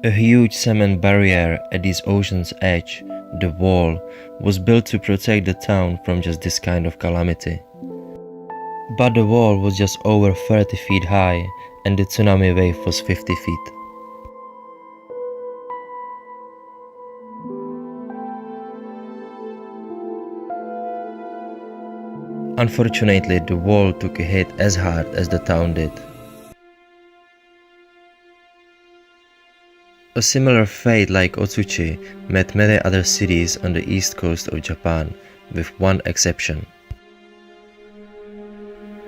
A huge cement barrier at this ocean's edge the wall, was built to protect the town from just this kind of calamity. But the wall was just over 30 feet high and the tsunami wave was 50 feet. Unfortunately, the wall took a hit as hard as the town did. A similar fate like Otsuchi met many other cities on the east coast of Japan, with one exception.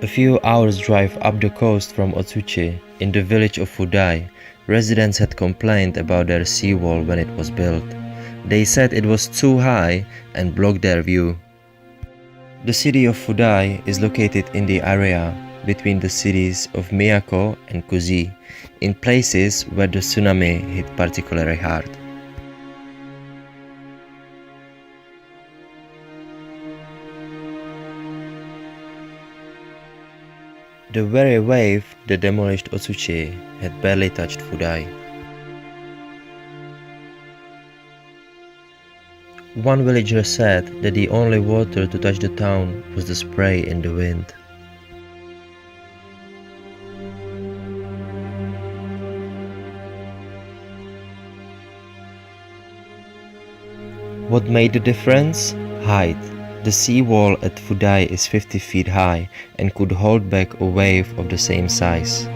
A few hours drive up the coast from Otsuchi, in the village of Fudai, residents had complained about their seawall when it was built. They said it was too high and blocked their view. The city of Fudai is located in the area between the cities of Miyako and Kuji, in places where the tsunami hit particularly hard. The very wave that demolished Otsuchi had barely touched Fudai. One villager said that the only water to touch the town was the spray in the wind. What made the difference? Height. The seawall at Fudai is 50 feet high and could hold back a wave of the same size.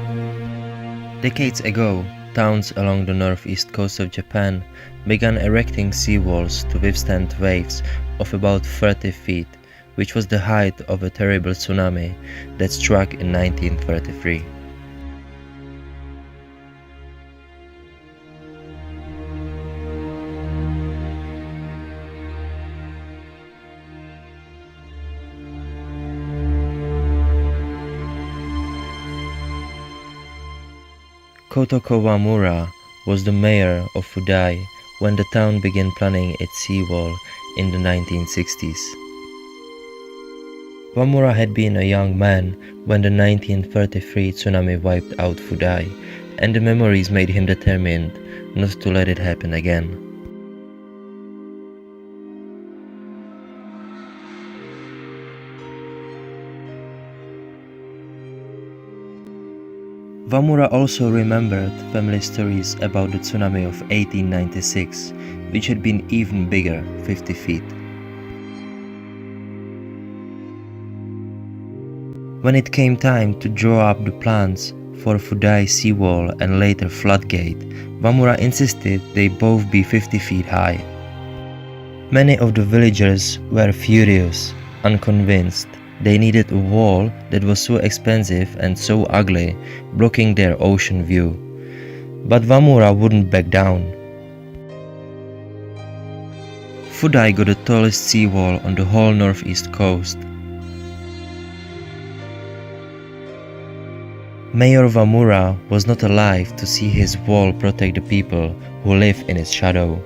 Decades ago, towns along the northeast coast of Japan began erecting seawalls to withstand waves of about 30 feet, which was the height of a terrible tsunami that struck in 1933. Kotoko Wamura was the mayor of Fudai when the town began planning its seawall in the 1960s. Wamura had been a young man when the 1933 tsunami wiped out Fudai, and the memories made him determined not to let it happen again. Wamura also remembered family stories about the tsunami of 1896, which had been even bigger, 50 feet. When it came time to draw up the plans for Fudai seawall and later floodgate, Wamura insisted they both be 50 feet high. Many of the villagers were furious, unconvinced. They needed a wall that was so expensive and so ugly, blocking their ocean view. But Wamura wouldn't back down. Fudai got the tallest seawall on the whole northeast coast. Mayor Wamura was not alive to see his wall protect the people who live in its shadow.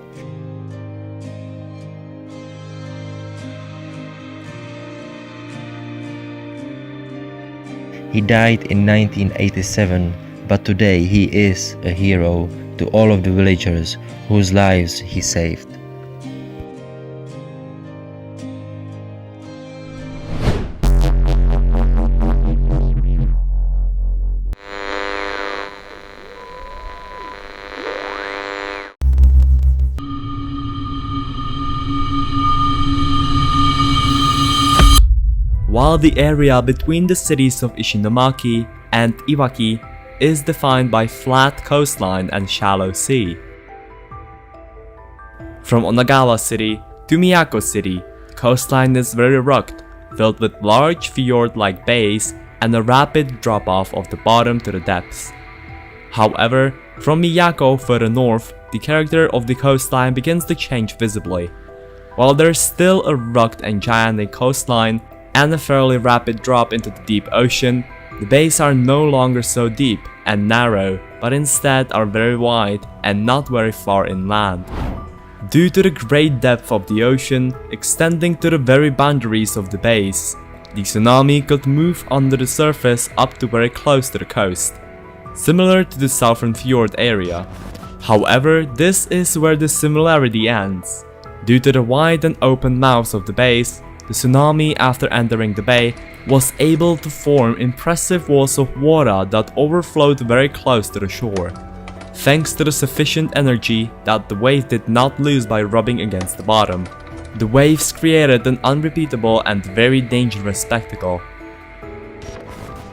He died in 1987, but today he is a hero to all of the villagers whose lives he saved. While the area between the cities of Ishinomaki and Iwaki is defined by flat coastline and shallow sea. From Onagawa City to Miyako City, the coastline is very rugged, filled with large fjord-like bays and a rapid drop-off of the bottom to the depths. However, from Miyako further north, the character of the coastline begins to change visibly. While there is still a rugged and gigantic coastline, and a fairly rapid drop into the deep ocean, the bays are no longer so deep and narrow, but instead are very wide and not very far inland. Due to the great depth of the ocean extending to the very boundaries of the bays, the tsunami could move under the surface up to very close to the coast, similar to the southern fjord area. However, this is where the similarity ends. Due to the wide and open mouths of the bays, the tsunami, after entering the bay, was able to form impressive walls of water that overflowed very close to the shore, thanks to the sufficient energy that the wave did not lose by rubbing against the bottom. The waves created an unrepeatable and very dangerous spectacle.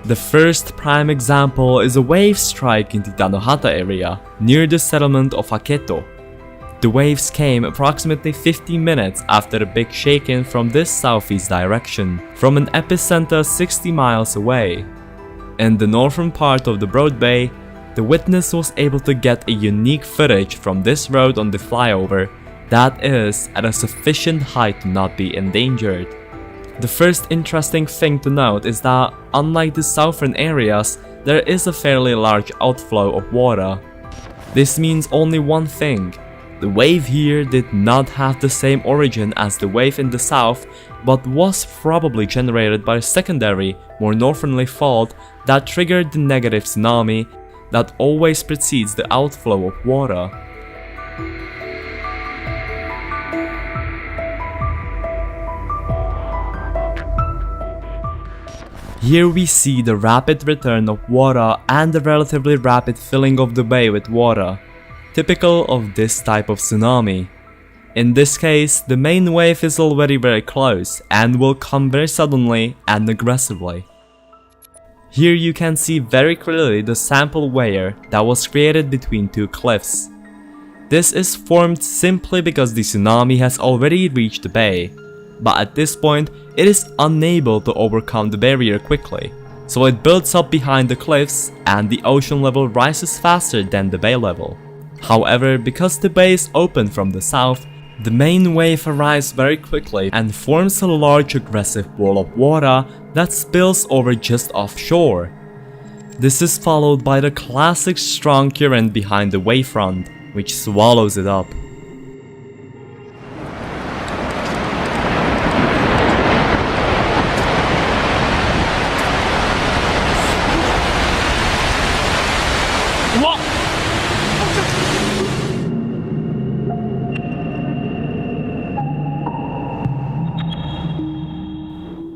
The first prime example is a wave strike in the Tanohata area, near the settlement of Aketo. The waves came approximately 15 minutes after a big shaking from this southeast direction, from an epicenter 60 miles away. In the northern part of the Broad Bay, the witness was able to get a unique footage from this road on the flyover that is at a sufficient height to not be endangered. The first interesting thing to note is that, unlike the southern areas, there is a fairly large outflow of water. This means only one thing: the wave here did not have the same origin as the wave in the south, but was probably generated by a secondary, more northerly fault that triggered the negative tsunami that always precedes the outflow of water. Here we see the rapid return of water and the relatively rapid filling of the bay with water, typical of this type of tsunami. In this case, the main wave is already very close and will come very suddenly and aggressively. Here you can see very clearly the sample weir that was created between two cliffs. This is formed simply because the tsunami has already reached the bay, but at this point it is unable to overcome the barrier quickly, so it builds up behind the cliffs and the ocean level rises faster than the bay level. However, because the bay is open from the south, the main wave arrives very quickly and forms a large aggressive wall of water that spills over just offshore. This is followed by the classic strong current behind the wavefront, which swallows it up.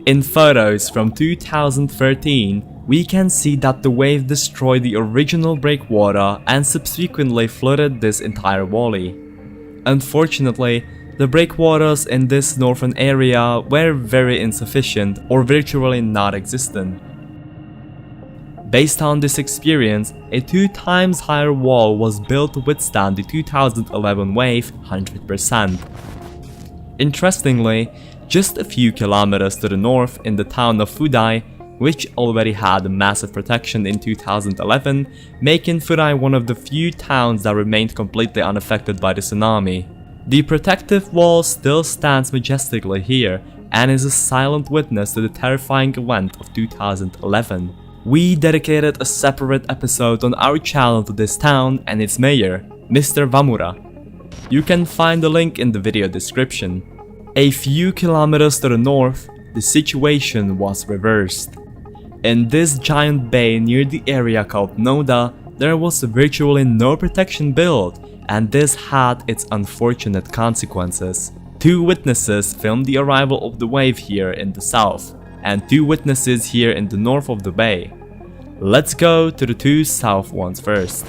In photos from 2013, we can see that the wave destroyed the original breakwater and subsequently flooded this entire valley. Unfortunately, the breakwaters in this northern area were very insufficient or virtually non-existent. Based on this experience, a 2 times higher wall was built to withstand the 2011 wave 100%. Interestingly, just a few kilometers to the north in the town of Fudai, which already had massive protection in 2011, making Fudai one of the few towns that remained completely unaffected by the tsunami. The protective wall still stands majestically here and is a silent witness to the terrifying event of 2011. We dedicated a separate episode on our channel to this town and its mayor, Mr. Wamura. You can find the link in the video description. A few kilometers to the north, the situation was reversed. In this giant bay near the area called Noda, there was virtually no protection built, and this had its unfortunate consequences. 2 witnesses filmed the arrival of the wave here in the south, and 2 witnesses here in the north of the bay. Let's go to the 2 south ones first.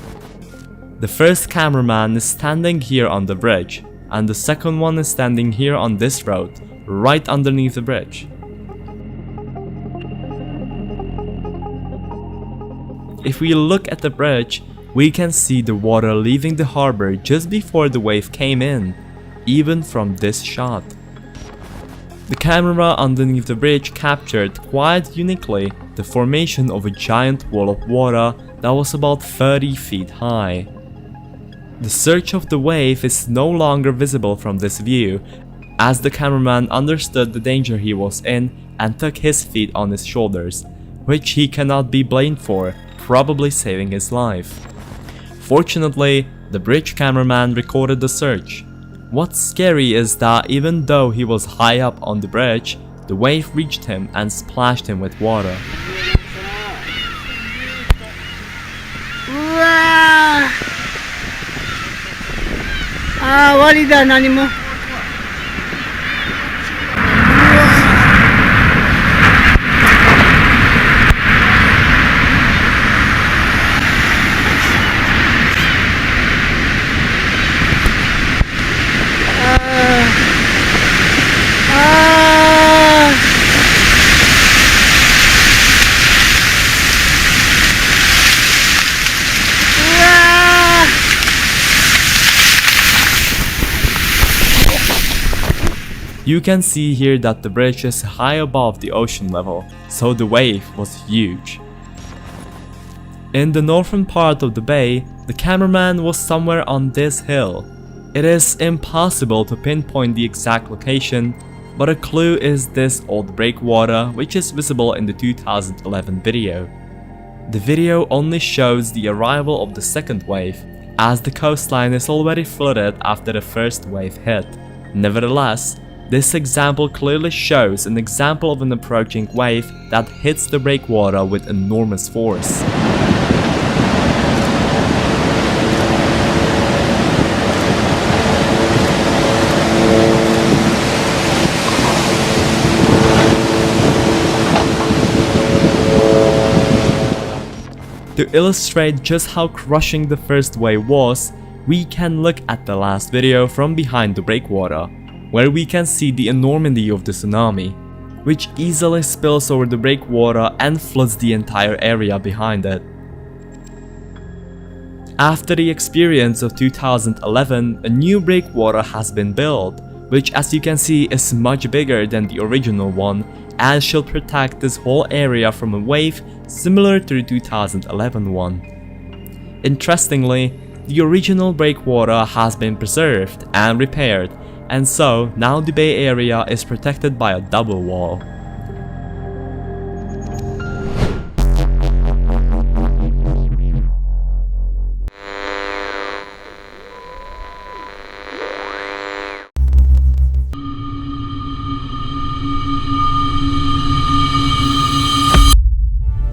The first cameraman is standing here on the bridge, and the second one is standing here on this road, right underneath the bridge. If we look at the bridge, we can see the water leaving the harbor just before the wave came in, even from this shot. The camera underneath the bridge captured quite uniquely the formation of a giant wall of water that was about 30 feet high. The surge of the wave is no longer visible from this view, as the cameraman understood the danger he was in and took his feet on his shoulders, which he cannot be blamed for, probably saving his life. Fortunately, the bridge cameraman recorded the surge. What's scary is that even though he was high up on the bridge, the wave reached him and splashed him with water. You can see here that the bridge is high above the ocean level, so the wave was huge. In the northern part of the bay, the cameraman was somewhere on this hill. It is impossible to pinpoint the exact location, but a clue is this old breakwater which is visible in the 2011 video. The video only shows the arrival of the second wave, as the coastline is already flooded after the first wave hit. Nevertheless, this example clearly shows an example of an approaching wave that hits the breakwater with enormous force. To illustrate just how crushing the first wave was, we can look at the last video from behind the breakwater, where we can see the enormity of the tsunami, which easily spills over the breakwater and floods the entire area behind it. After the experience of 2011, a new breakwater has been built, which as you can see is much bigger than the original one and shall protect this whole area from a wave similar to the 2011 one. Interestingly, the original breakwater has been preserved and repaired, and so now the bay area is protected by a double wall.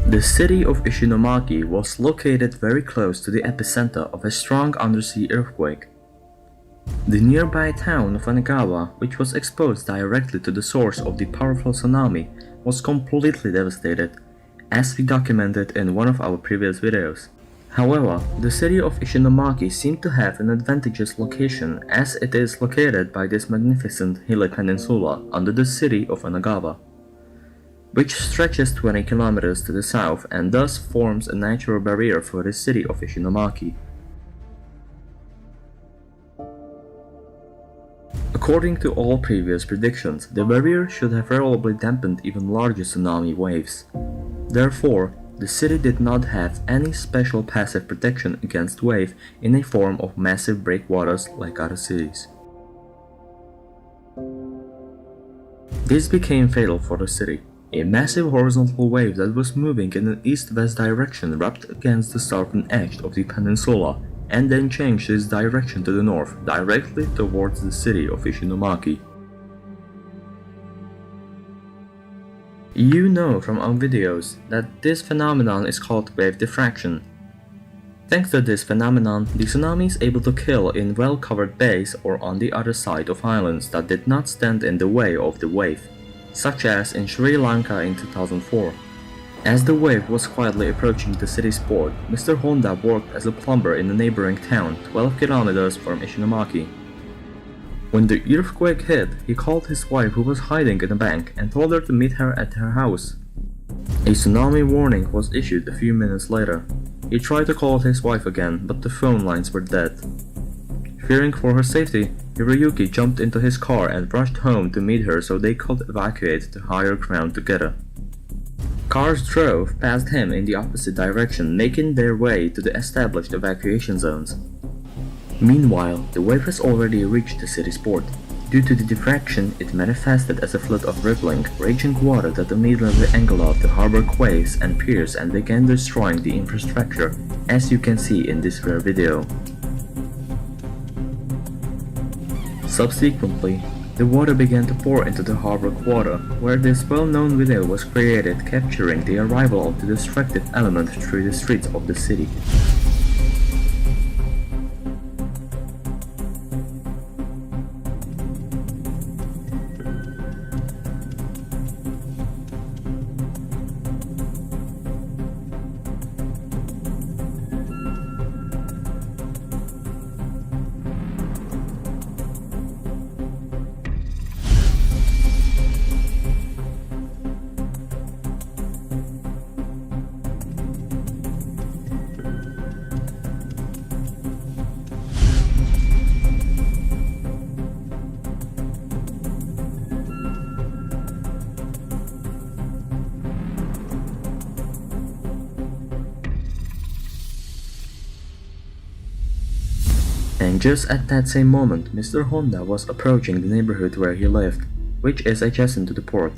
The city of Ishinomaki was located very close to the epicenter of a strong undersea earthquake. The nearby town of Onagawa, which was exposed directly to the source of the powerful tsunami, was completely devastated, as we documented in one of our previous videos. However, the city of Ishinomaki seemed to have an advantageous location as it is located by this magnificent hilly peninsula under the city of Onagawa, which stretches 20 kilometers to the south and thus forms a natural barrier for the city of Ishinomaki. According to all previous predictions, the barrier should have probably dampened even larger tsunami waves. Therefore, the city did not have any special passive protection against wave in a form of massive breakwaters like other cities. This became fatal for the city. A massive horizontal wave that was moving in an east-west direction rubbed against the southern edge of the peninsula and then changed its direction to the north, directly towards the city of Ishinomaki. You know from our videos that this phenomenon is called wave diffraction. Thanks to this phenomenon, the tsunami is able to kill in well-covered bays or on the other side of islands that did not stand in the way of the wave, such as in Sri Lanka in 2004. As the wave was quietly approaching the city's port, Mr. Honda worked as a plumber in a neighboring town 12 kilometers from Ishinomaki. When the earthquake hit, he called his wife who was hiding in a bank and told her to meet her at her house. A tsunami warning was issued a few minutes later. He tried to call his wife again, but the phone lines were dead. Fearing for her safety, Hiroyuki jumped into his car and rushed home to meet her so they could evacuate to higher ground together. Cars drove past him in the opposite direction, making their way to the established evacuation zones. Meanwhile, the wave has already reached the city's port. Due to the diffraction, it manifested as a flood of rippling, raging water that immediately engulfed the harbor quays and piers and began destroying the infrastructure, as you can see in this rare video. Subsequently, the water began to pour into the harbor quarter, where this well-known video was created capturing the arrival of the destructive element through the streets of the city. And just at that same moment, Mr. Honda was approaching the neighborhood where he lived, which is adjacent to the port.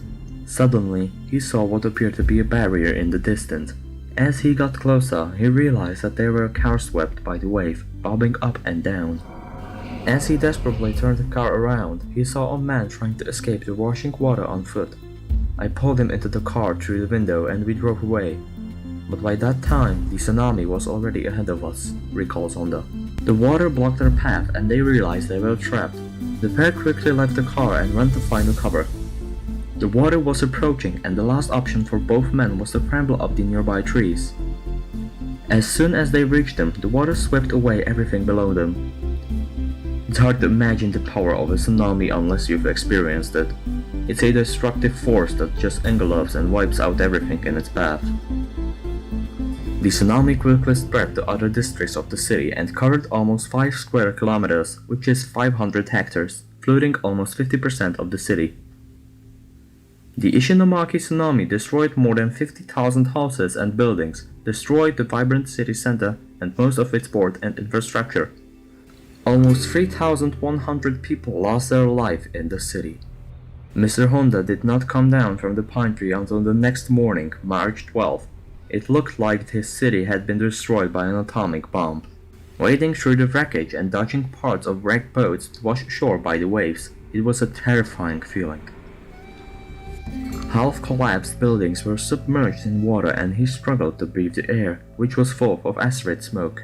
Suddenly, he saw what appeared to be a barrier in the distance. As he got closer, he realized that they were cars swept by the wave, bobbing up and down. As he desperately turned the car around, he saw a man trying to escape the rushing water on foot. I pulled him into the car through the window and we drove away. But by that time, the tsunami was already ahead of us, recalls Honda. The water blocked their path and they realized they were trapped. The pair quickly left the car and ran to find a cover. The water was approaching and the last option for both men was to scramble up the nearby trees. As soon as they reached them, the water swept away everything below them. It's hard to imagine the power of a tsunami unless you've experienced it. It's a destructive force that just engulfs and wipes out everything in its path. The tsunami quickly spread to other districts of the city and covered almost 5 square kilometers, which is 500 hectares, flooding almost 50% of the city. The Ishinomaki tsunami destroyed more than 50,000 houses and buildings, destroyed the vibrant city center and most of its port and infrastructure. Almost 3,100 people lost their life in the city. Mr. Honda did not come down from the pine tree until the next morning, March 12th. It looked like his city had been destroyed by an atomic bomb. Wading through the wreckage and dodging parts of wrecked boats washed ashore by the waves, it was a terrifying feeling. Half-collapsed buildings were submerged in water and he struggled to breathe the air, which was full of acrid smoke.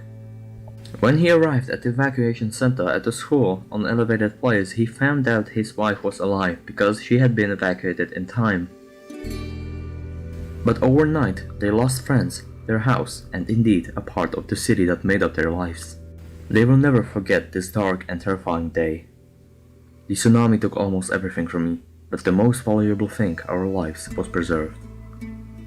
When he arrived at the evacuation center at the school on elevated place, he found out his wife was alive because she had been evacuated in time. But overnight, they lost friends, their house, and indeed a part of the city that made up their lives. They will never forget this dark and terrifying day. The tsunami took almost everything from me, but the most valuable thing, our lives, was preserved.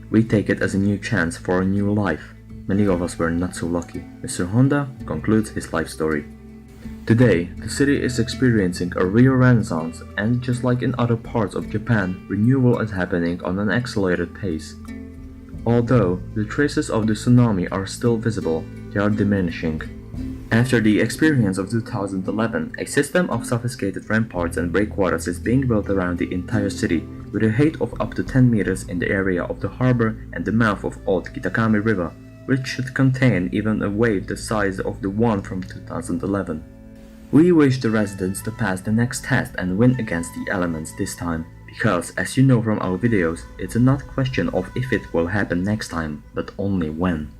We take it as a new chance for a new life. Many of us were not so lucky. Mr. Honda concludes his life story. Today, the city is experiencing a real renaissance, and just like in other parts of Japan, renewal is happening on an accelerated pace. Although the traces of the tsunami are still visible, they are diminishing. After the experience of 2011, a system of sophisticated ramparts and breakwaters is being built around the entire city, with a height of up to 10 meters in the area of the harbor and the mouth of Old Kitakami River, which should contain even a wave the size of the one from 2011. We wish the residents to pass the next test and win against the elements this time, because as you know from our videos, it's not a question of if it will happen next time, but only when.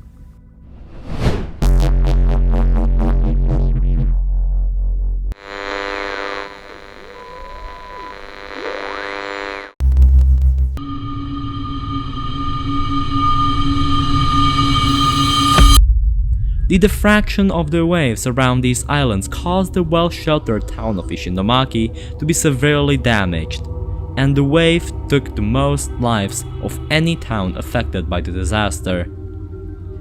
The diffraction of the waves around these islands caused the well-sheltered town of Ishinomaki to be severely damaged, and the wave took the most lives of any town affected by the disaster.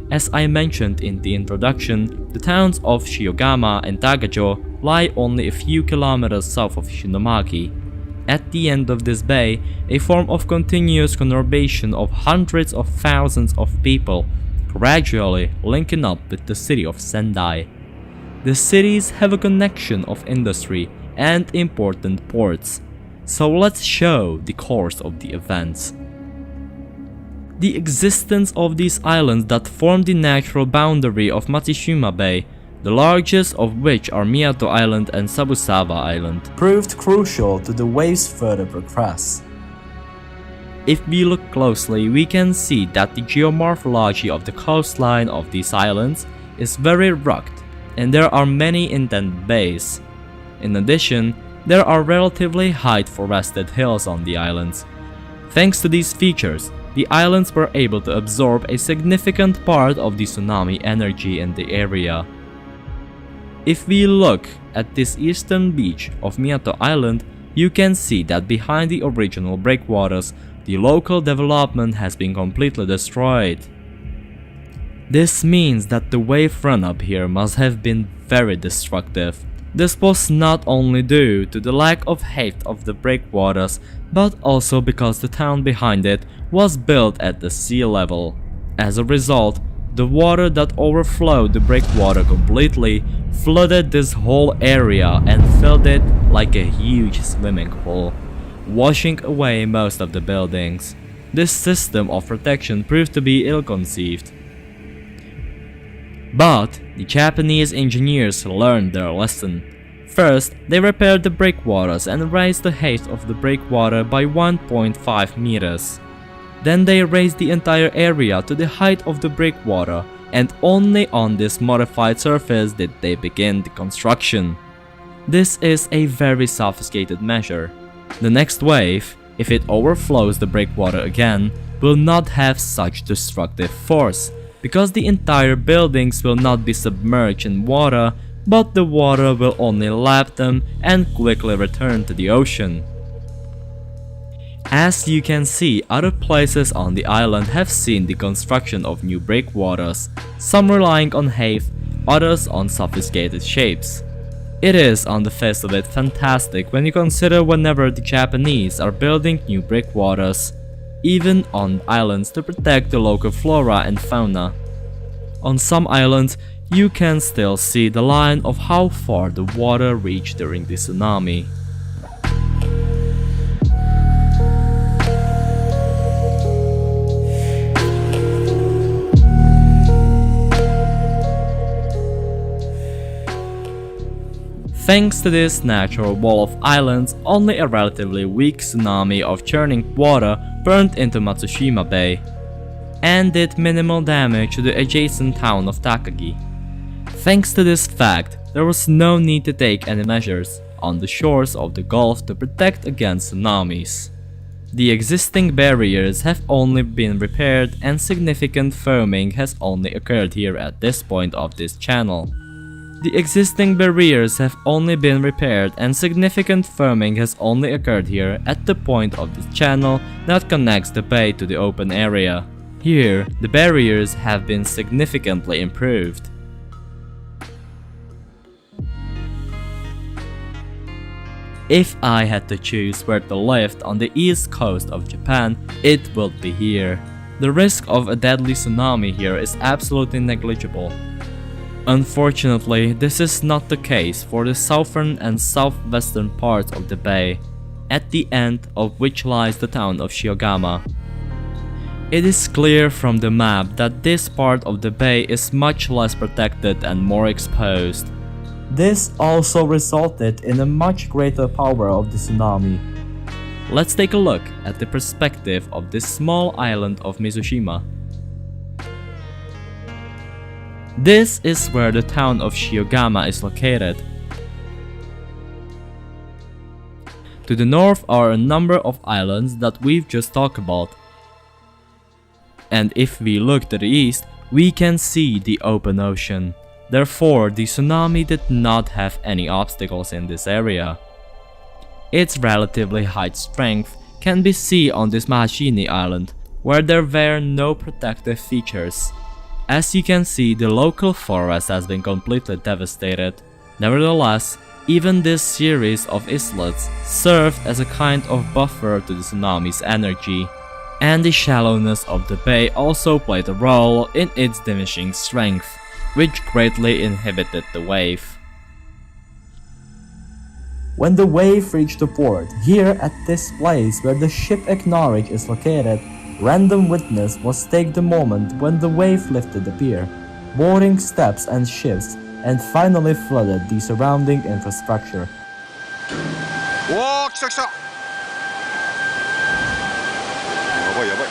As I mentioned in the introduction, the towns of Shiogama and Tagajo lie only a few kilometers south of Ishinomaki. At the end of this bay, a form of continuous conurbation of hundreds of thousands of people, gradually linking up with the city of Sendai. The cities have a connection of industry and important ports, so let's show the course of the events. The existence of these islands that form the natural boundary of Matsushima Bay, the largest of which are Miyato Island and Sabusawa Island, proved crucial to the wave's further progress. If we look closely, we can see that the geomorphology of the coastline of these islands is very rugged, and there are many indented bays. In addition, there are relatively high forested hills on the islands. Thanks to these features, the islands were able to absorb a significant part of the tsunami energy in the area. If we look at this eastern beach of Miyato Island, you can see that behind the original breakwaters, the local development has been completely destroyed. This means that the wave run-up here must have been very destructive. This was not only due to the lack of height of the breakwaters, but also because the town behind it was built at the sea level. As a result, The water that overflowed the breakwater completely flooded this whole area and filled it like a huge swimming pool, washing away most of the buildings. This system of protection proved to be ill-conceived. But the Japanese engineers learned their lesson. First, they repaired the breakwaters and raised the height of the breakwater by 1.5 meters. Then they raised the entire area to the height of the breakwater, and only on this modified surface did they begin the construction. This is a very sophisticated measure. The next wave, if it overflows the breakwater again, will not have such destructive force, because the entire buildings will not be submerged in water, but the water will only lap them and quickly return to the ocean. As you can see, other places on the island have seen the construction of new breakwaters, some relying on height, others on sophisticated shapes. It is on the face of it fantastic when you consider whenever the Japanese are building new breakwaters, even on islands to protect the local flora and fauna. On some islands, you can still see the line of how far the water reached during the tsunami. Thanks to this natural wall of islands, only a relatively weak tsunami of churning water burned into Matsushima Bay, and did minimal damage to the adjacent town of Takagi. Thanks to this fact, there was no need to take any measures on the shores of the Gulf to protect against tsunamis. The existing barriers have only been repaired and significant foaming has only occurred here at this point of this channel. The existing barriers have only been repaired and significant foaming has only occurred here at the point of this channel that connects the bay to the open area. Here, the barriers have been significantly improved. If I had to choose where to live on the east coast of Japan, it would be here. The risk of a deadly tsunami here is absolutely negligible. Unfortunately, this is not the case for the southern and southwestern parts of the bay, at the end of which lies the town of Shiogama. It is clear from the map that this part of the bay is much less protected and more exposed. This also resulted in a much greater power of the tsunami. Let's take a look at the perspective of this small island of Mitsushima. This is where the town of Shiogama is located. To the north are a number of islands that we've just talked about. And if we look to the east, we can see the open ocean. Therefore, the tsunami did not have any obstacles in this area. Its relatively high strength can be seen on this Mahashini island, where there were no protective features. As you can see, the local forest has been completely devastated. Nevertheless, even this series of islets served as a kind of buffer to the tsunami's energy, and the shallowness of the bay also played a role in its diminishing strength, which greatly inhibited the wave. When the wave reached the port, here at this place where the ship Norwich is located, random witness was take the moment when the wave lifted the pier, boarding steps and ships, and finally flooded the surrounding infrastructure. Whoa, 来た来た。やばいやばい。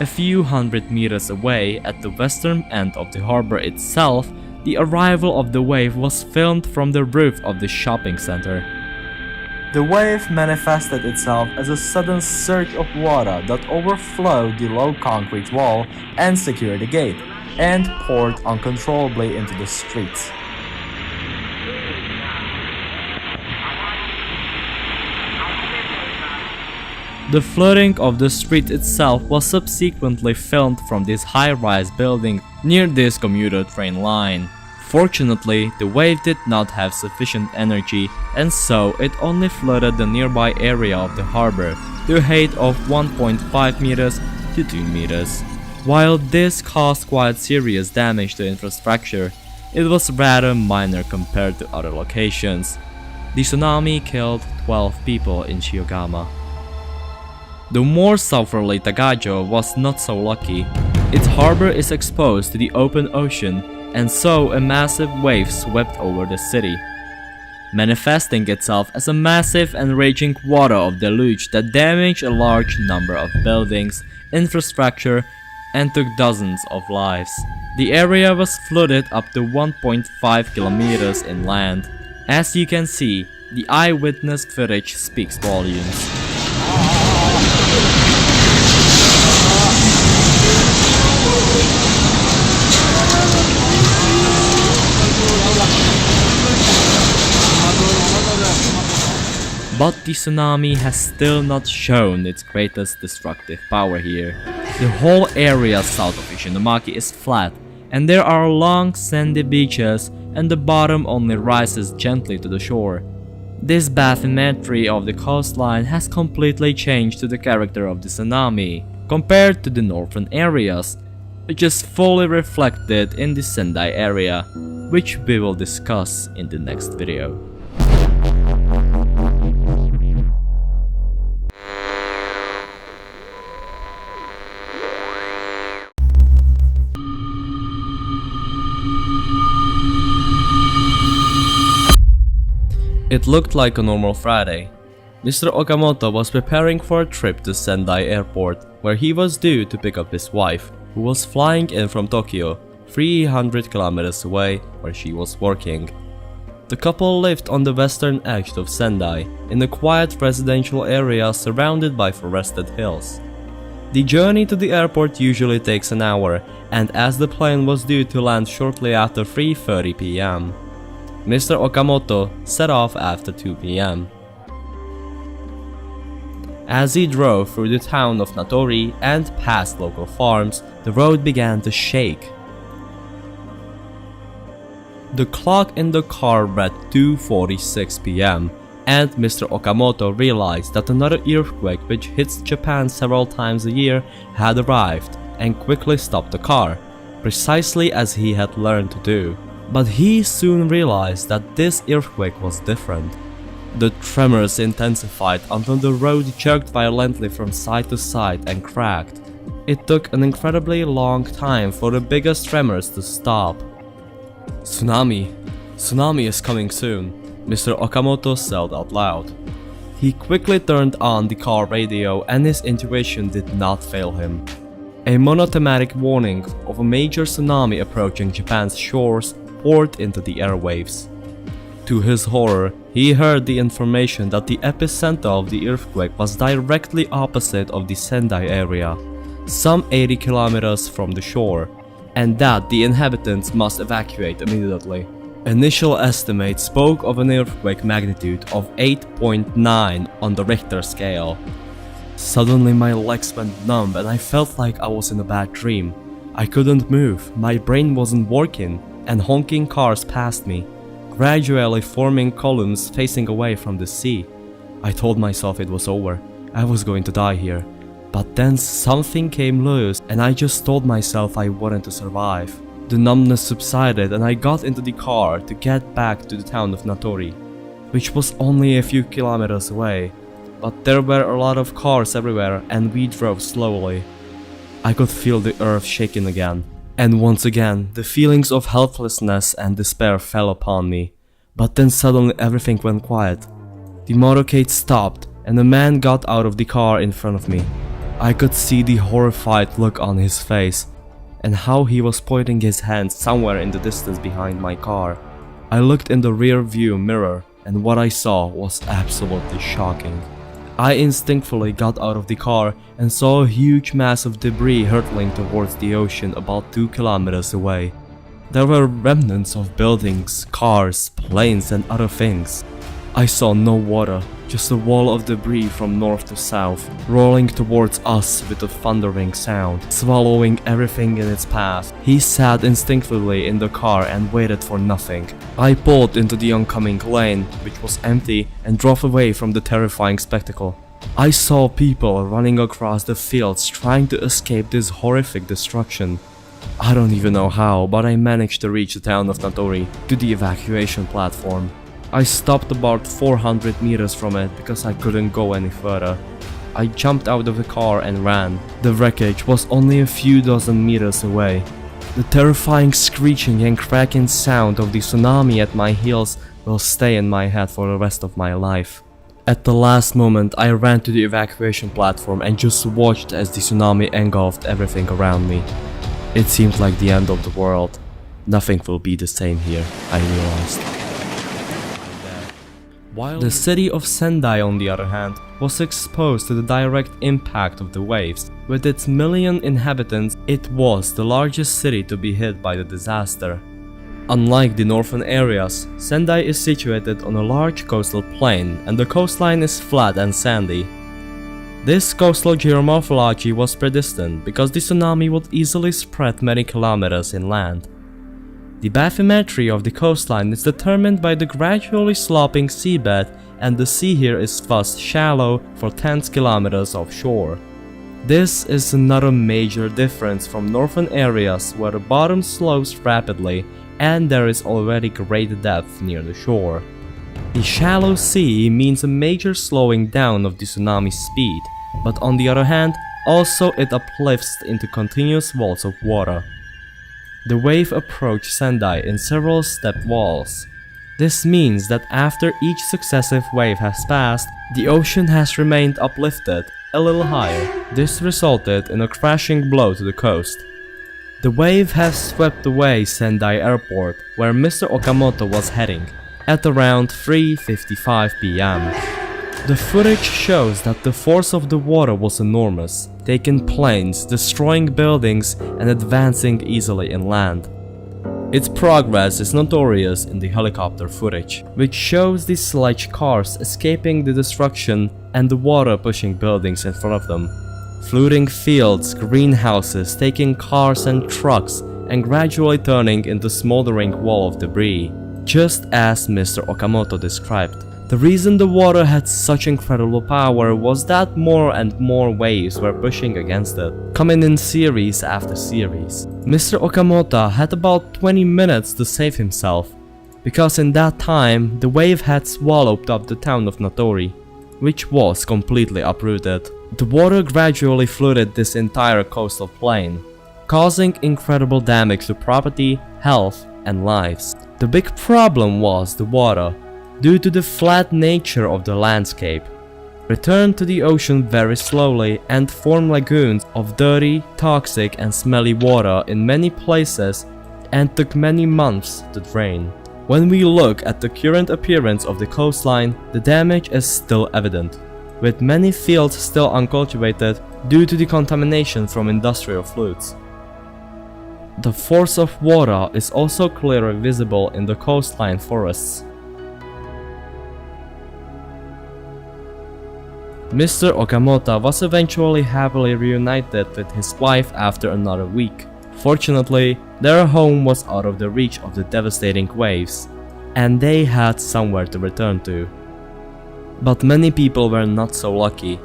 A few hundred meters away, at the western end of the harbor itself, the arrival of the wave was filmed from the roof of the shopping center. The wave manifested itself as a sudden surge of water that overflowed the low concrete wall and secured the gate, and poured uncontrollably into the streets. The flooding of the street itself was subsequently filmed from this high-rise building near this commuter train line. Fortunately, the wave did not have sufficient energy, and so it only flooded the nearby area of the harbor to a height of 1.5 meters to 2 meters. While this caused quite serious damage to infrastructure, it was rather minor compared to other locations. The tsunami killed 12 people in Shiogama. The more southerly Tagajo was not so lucky. Its harbor is exposed to the open ocean, and so a massive wave swept over the city, manifesting itself as a massive and raging water of deluge that damaged a large number of buildings, infrastructure, and took dozens of lives. The area was flooded up to 1.5 kilometers inland. As you can see, the eyewitness footage speaks volumes. But the tsunami has still not shown its greatest destructive power here. The whole area south of Ishinomaki is flat, and there are long sandy beaches, and the bottom only rises gently to the shore. This bathymetry of the coastline has completely changed to the character of the tsunami, compared to the northern areas, which is fully reflected in the Sendai area, which we will discuss in the next video. It looked like a normal Friday. Mr. Okamoto was preparing for a trip to Sendai airport, where he was due to pick up his wife, who was flying in from Tokyo, 300 kilometers away where she was working. The couple lived on the western edge of Sendai, in a quiet residential area surrounded by forested hills. The journey to the airport usually takes an hour, and as the plane was due to land shortly after 3:30 p.m., Mr. Okamoto set off after 2 p.m. As he drove through the town of Natori and past local farms, the road began to shake. The clock in the car read 2:46 p.m. and Mr. Okamoto realized that another earthquake which hits Japan several times a year had arrived and quickly stopped the car, precisely as he had learned to do. But he soon realized that this earthquake was different. The tremors intensified until the road jerked violently from side to side and cracked. It took an incredibly long time for the biggest tremors to stop. "Tsunami! Tsunami is coming soon," Mr. Okamoto said out loud. He quickly turned on the car radio and his intuition did not fail him. A monothematic warning of a major tsunami approaching Japan's shores poured into the airwaves. To his horror, he heard the information that the epicenter of the earthquake was directly opposite of the Sendai area, some 80 kilometers from the shore, and that the inhabitants must evacuate immediately. Initial estimates spoke of an earthquake magnitude of 8.9 on the Richter scale. Suddenly my legs went numb and I felt like I was in a bad dream. I couldn't move, my brain wasn't working, and honking cars passed me, gradually forming columns facing away from the sea. I told myself it was over, I was going to die here. But then something came loose and I just told myself I wanted to survive. The numbness subsided and I got into the car to get back to the town of Natori, which was only a few kilometers away. But there were a lot of cars everywhere and we drove slowly. I could feel the earth shaking again. And once again, the feelings of helplessness and despair fell upon me. But then suddenly everything went quiet. The motorcade stopped and a man got out of the car in front of me. I could see the horrified look on his face and how he was pointing his hand somewhere in the distance behind my car. I looked in the rear view mirror and what I saw was absolutely shocking. I instinctively got out of the car and saw a huge mass of debris hurtling towards the ocean about 2 kilometers away. There were remnants of buildings, cars, planes and other things. I saw no water, just a wall of debris from north to south, rolling towards us with a thundering sound, swallowing everything in its path. He sat instinctively in the car and waited for nothing. I pulled into the oncoming lane, which was empty, and drove away from the terrifying spectacle. I saw people running across the fields trying to escape this horrific destruction. I don't even know how, but I managed to reach the town of Natori to the evacuation platform. I stopped about 400 meters from it because I couldn't go any further. I jumped out of the car and ran. The wreckage was only a few dozen meters away. The terrifying screeching and cracking sound of the tsunami at my heels will stay in my head for the rest of my life. At the last moment, I ran to the evacuation platform and just watched as the tsunami engulfed everything around me. It seemed like the end of the world. Nothing will be the same here, I realized. While the city of Sendai, on the other hand, was exposed to the direct impact of the waves. With its million inhabitants, it was the largest city to be hit by the disaster. Unlike the northern areas, Sendai is situated on a large coastal plain and the coastline is flat and sandy. This coastal geomorphology was predestined because the tsunami would easily spread many kilometers inland. The bathymetry of the coastline is determined by the gradually sloping seabed, and the sea here is thus shallow for tens kilometers offshore. This is another major difference from northern areas where the bottom slopes rapidly and there is already great depth near the shore. The shallow sea means a major slowing down of the tsunami's speed, but on the other hand, also it uplifts into continuous walls of water. The wave approached Sendai in several step walls. This means that after each successive wave has passed, the ocean has remained uplifted a little higher. This resulted in a crashing blow to the coast. The wave has swept away Sendai Airport, where Mr. Okamoto was heading, at around 3:55 p.m. The footage shows that the force of the water was enormous, taking planes, destroying buildings, and advancing easily inland. Its progress is notorious in the helicopter footage, which shows the sledge cars escaping the destruction and the water pushing buildings in front of them. Flooding fields, greenhouses taking cars and trucks and gradually turning into smoldering wall of debris, just as Mr. Okamoto described. The reason the water had such incredible power was that more and more waves were pushing against it, coming in series after series. Mr. Okamoto had about 20 minutes to save himself, because in that time the wave had swallowed up the town of Natori, which was completely uprooted. The water gradually flooded this entire coastal plain, causing incredible damage to property, health, and lives. The big problem was the water, due to the flat nature of the landscape, returned to the ocean very slowly and formed lagoons of dirty, toxic and smelly water in many places and took many months to drain. When we look at the current appearance of the coastline, the damage is still evident, with many fields still uncultivated due to the contamination from industrial fluids. The force of water is also clearly visible in the coastline forests. Mr. Okamoto was eventually happily reunited with his wife after another week. Fortunately, their home was out of the reach of the devastating waves, and they had somewhere to return to. But many people were not so lucky.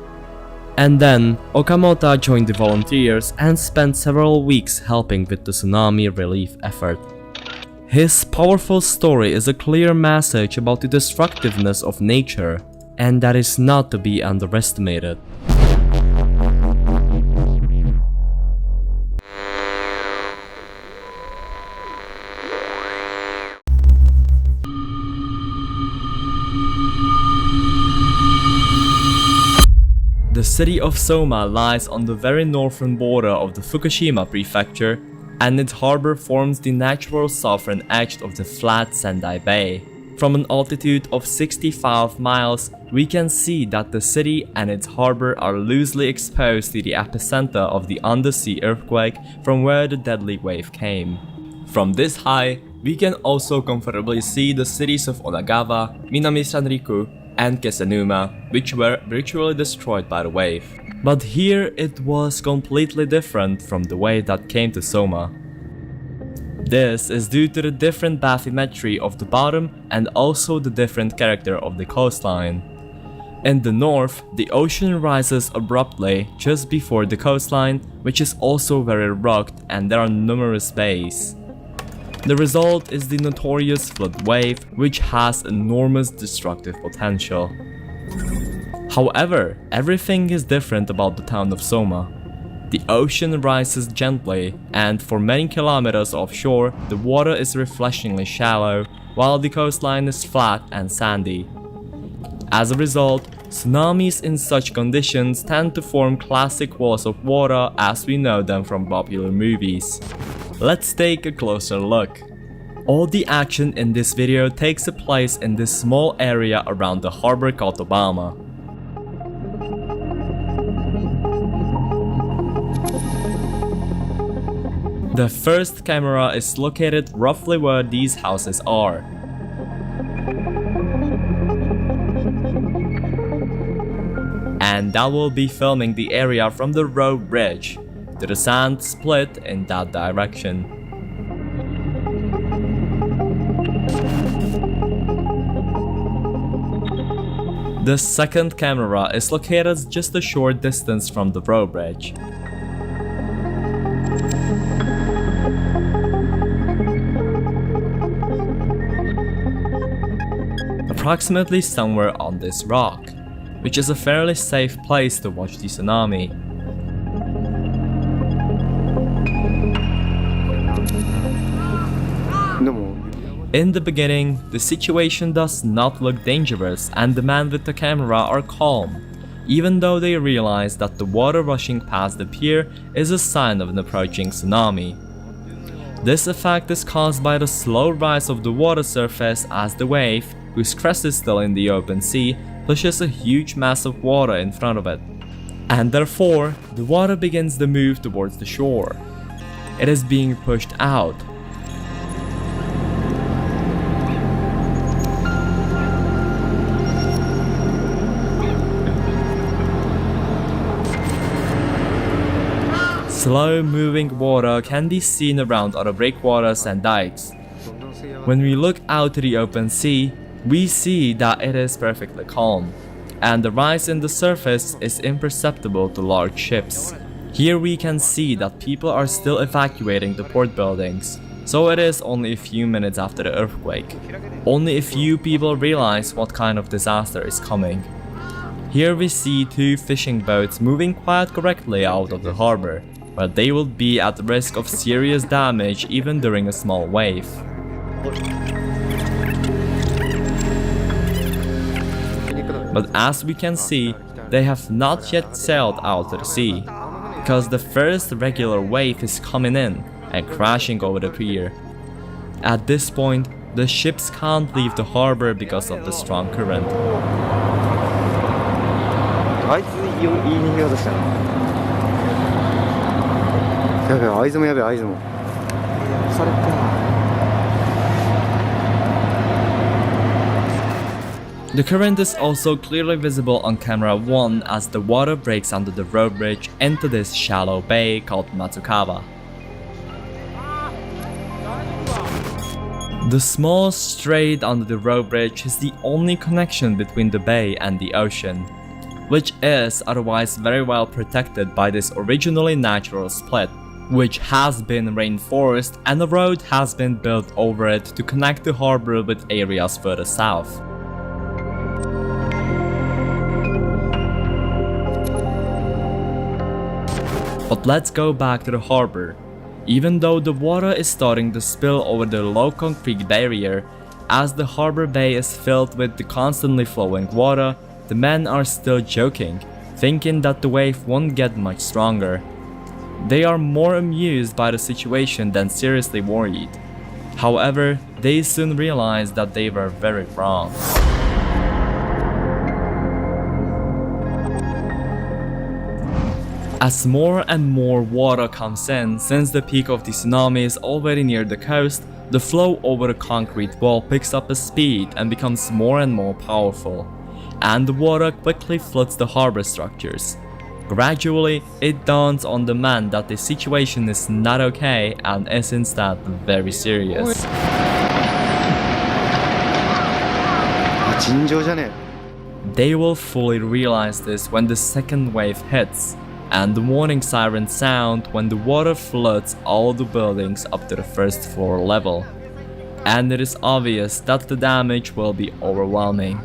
And then, Okamoto joined the volunteers and spent several weeks helping with the tsunami relief effort. His powerful story is a clear message about the destructiveness of nature, and that is not to be underestimated. The city of Soma lies on the very northern border of the Fukushima prefecture, and its harbor forms the natural southern edge of the flat Sendai Bay. From an altitude of 65 miles, we can see that the city and its harbor are loosely exposed to the epicenter of the undersea earthquake from where the deadly wave came. From this high, we can also comfortably see the cities of Onagawa, Minami-Sanriku, and Kesennuma, which were virtually destroyed by the wave. But here it was completely different from the wave that came to Soma. This is due to the different bathymetry of the bottom and also the different character of the coastline. In the north, the ocean rises abruptly just before the coastline, which is also very rugged and there are numerous bays. The result is the notorious flood wave, which has enormous destructive potential. However, everything is different about the town of Soma. The ocean rises gently, and for many kilometers offshore, the water is refreshingly shallow, while the coastline is flat and sandy. As a result, tsunamis in such conditions tend to form classic walls of water as we know them from popular movies. Let's take a closer look. All the action in this video takes place in this small area around the harbor called Obama. The first camera is located roughly where these houses are. And that will be filming the area from the road bridge to the sand split in that direction. The second camera is located just a short distance from the road bridge. Approximately somewhere on this rock, which is a fairly safe place to watch the tsunami. In the beginning, the situation does not look dangerous and the men with the camera are calm, even though they realize that the water rushing past the pier is a sign of an approaching tsunami. This effect is caused by the slow rise of the water surface as the wave, whose crest is still in the open sea, pushes a huge mass of water in front of it. And therefore, the water begins to move towards the shore. It is being pushed out. Slow moving water can be seen around other breakwaters and dikes. When we look out to the open sea, we see that it is perfectly calm, and the rise in the surface is imperceptible to large ships. Here we can see that people are still evacuating the port buildings, so it is only a few minutes after the earthquake. Only a few people realize what kind of disaster is coming. Here we see two fishing boats moving quite correctly out of the harbor, but they will be at risk of serious damage even during a small wave. But as we can see, they have not yet sailed out to the sea, because the first regular wave is coming in and crashing over the pier. At this point, the ships can't leave the harbor because of the strong current. The current is also clearly visible on camera 1 as the water breaks under the road bridge into this shallow bay called Matsukawa. The small strait under the road bridge is the only connection between the bay and the ocean, which is otherwise very well protected by this originally natural split, which has been reinforced and a road has been built over it to connect the harbor with areas further south. But let's go back to the harbor. Even though the water is starting to spill over the low concrete barrier, as the harbor bay is filled with the constantly flowing water, the men are still joking, thinking that the wave won't get much stronger. They are more amused by the situation than seriously worried. However, they soon realize that they were very wrong. As more and more water comes in, since the peak of the tsunami is already near the coast, The flow over the concrete wall picks up a speed and becomes more and more powerful, and the water quickly floods the harbor structures. Gradually, it dawns on the man that the situation is not okay and is instead very serious. They will fully realize this when the second wave hits, and the warning sirens sound when the water floods all the buildings up to the first floor level. And it is obvious that the damage will be overwhelming.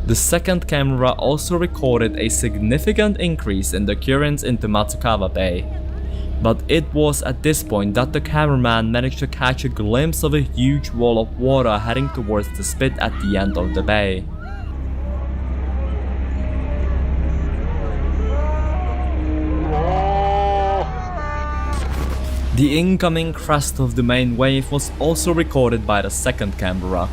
The second camera also recorded a significant increase in the currents into Matsukawa Bay. But it was at this point that the cameraman managed to catch a glimpse of a huge wall of water heading towards the spit at the end of the bay. The incoming crest of the main wave was also recorded by the second camera.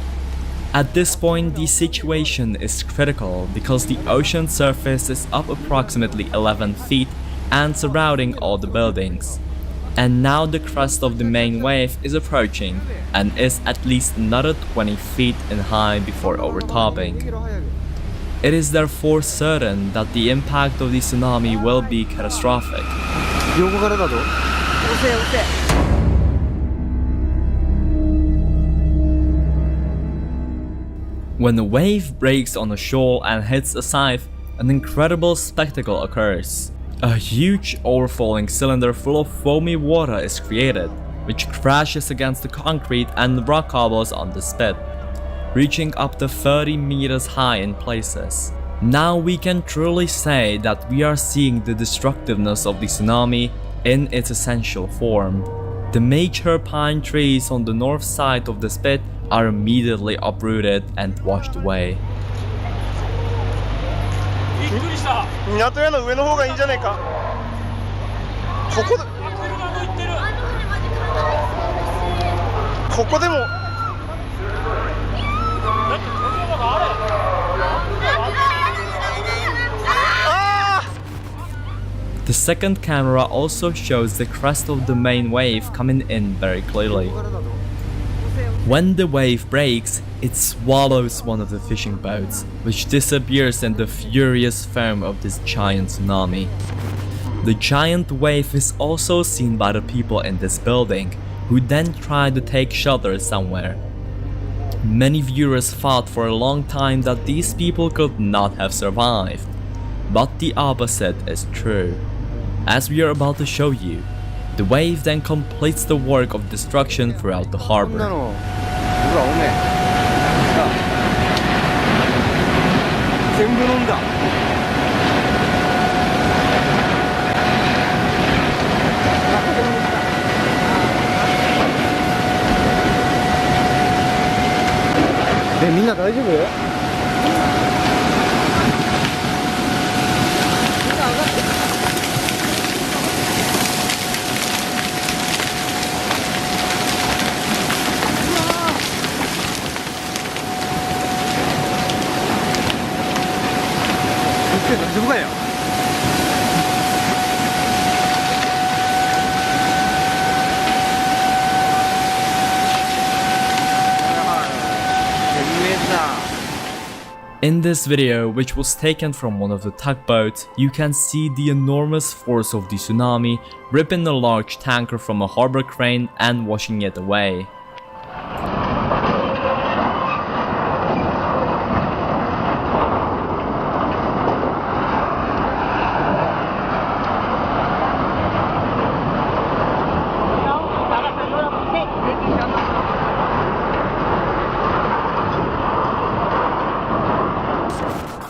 At this point, the situation is critical because the ocean surface is up approximately 11 feet and surrounding all the buildings. And now the crest of the main wave is approaching and is at least another 20 feet in height before overtopping. It is therefore certain that the impact of the tsunami will be catastrophic. When the wave breaks on the shore and hits a scythe, an incredible spectacle occurs. A huge overflowing cylinder full of foamy water is created, which crashes against the concrete and rock cobbles on the spit, reaching up to 30 meters high in places. Now we can truly say that we are seeing the destructiveness of the tsunami in its essential form. The major pine trees on the north side of the spit are immediately uprooted and washed away. The second camera also shows the crest of the main wave coming in very clearly. When the wave breaks, it swallows one of the fishing boats, which disappears in the furious foam of this giant tsunami. The giant wave is also seen by the people in this building, who then try to take shelter somewhere. Many viewers thought for a long time that these people could not have survived, but the opposite is true. As we are about to show you, the wave then completes the work of destruction throughout the harbor. In this video, which was taken from one of the tugboats, you can see the enormous force of the tsunami ripping a large tanker from a harbor crane and washing it away.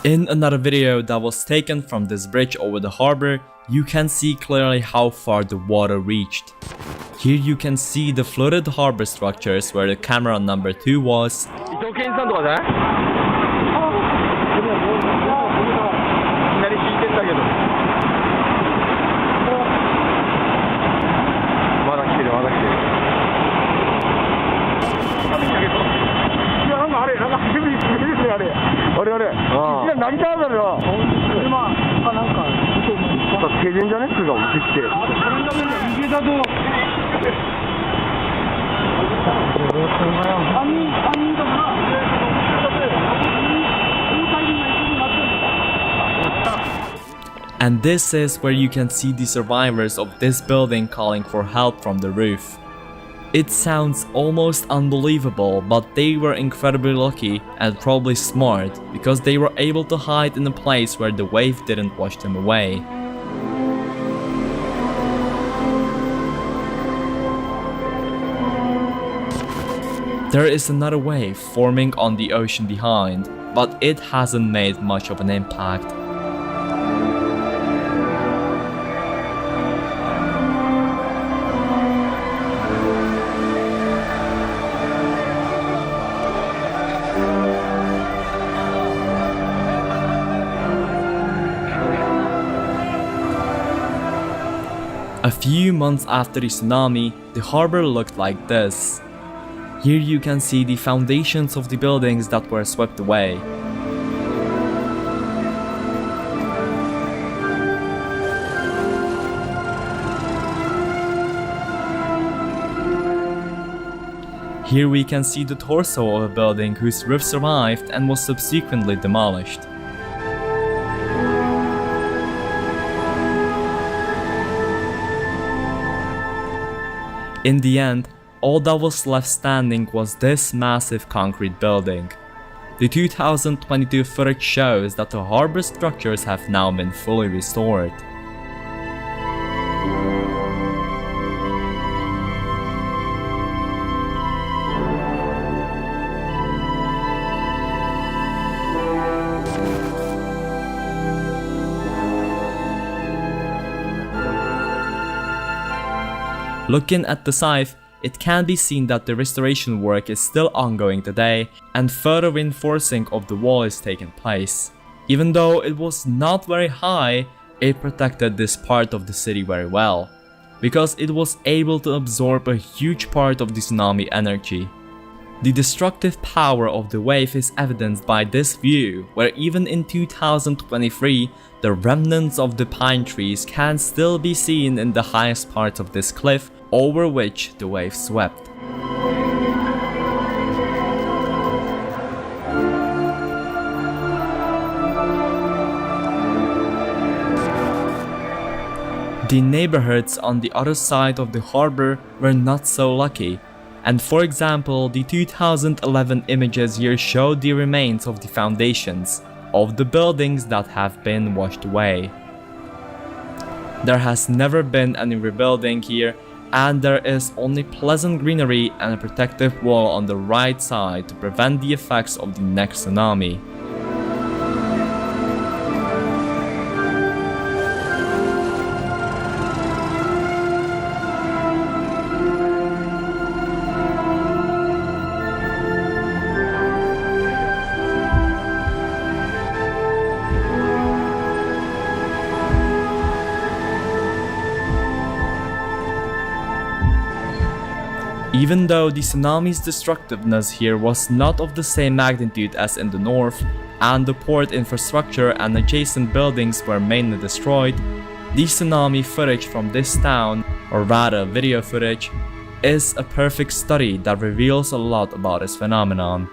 In another video that was taken from this bridge over the harbor, you can see clearly how far the water reached. Here you can see the flooded harbor structures where the camera number 2 was. And this is where you can see the survivors of this building calling for help from the roof. It sounds almost unbelievable, but they were incredibly lucky and probably smart because they were able to hide in a place where the wave didn't wash them away. There is another wave forming on the ocean behind, but it hasn't made much of an impact. A few months after the tsunami, the harbor looked like this. Here you can see the foundations of the buildings that were swept away. Here we can see the torso of a building whose roof survived and was subsequently demolished. In the end, all that was left standing was this massive concrete building. The 2022 footage shows that the harbor structures have now been fully restored. Looking at the site, it can be seen that the restoration work is still ongoing today and further reinforcing of the wall is taking place. Even though it was not very high, it protected this part of the city very well, because it was able to absorb a huge part of the tsunami energy. The destructive power of the wave is evidenced by this view, where even in 2023, the remnants of the pine trees can still be seen in the highest parts of this cliff over which the wave swept. The neighborhoods on the other side of the harbor were not so lucky, and for example, the 2011 images here show the remains of the foundations of the buildings that have been washed away. There has never been any rebuilding here, and there is only pleasant greenery and a protective wall on the right side to prevent the effects of the next tsunami. Even though the tsunami's destructiveness here was not of the same magnitude as in the north, and the port infrastructure and adjacent buildings were mainly destroyed, the tsunami footage from this town, or rather video footage, is a perfect study that reveals a lot about this phenomenon.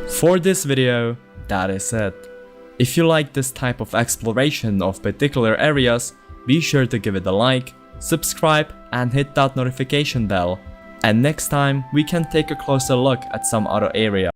For this video, that is it. If you like this type of exploration of particular areas, be sure to give it a like, subscribe and hit that notification bell. And next time we can take a closer look at some other area.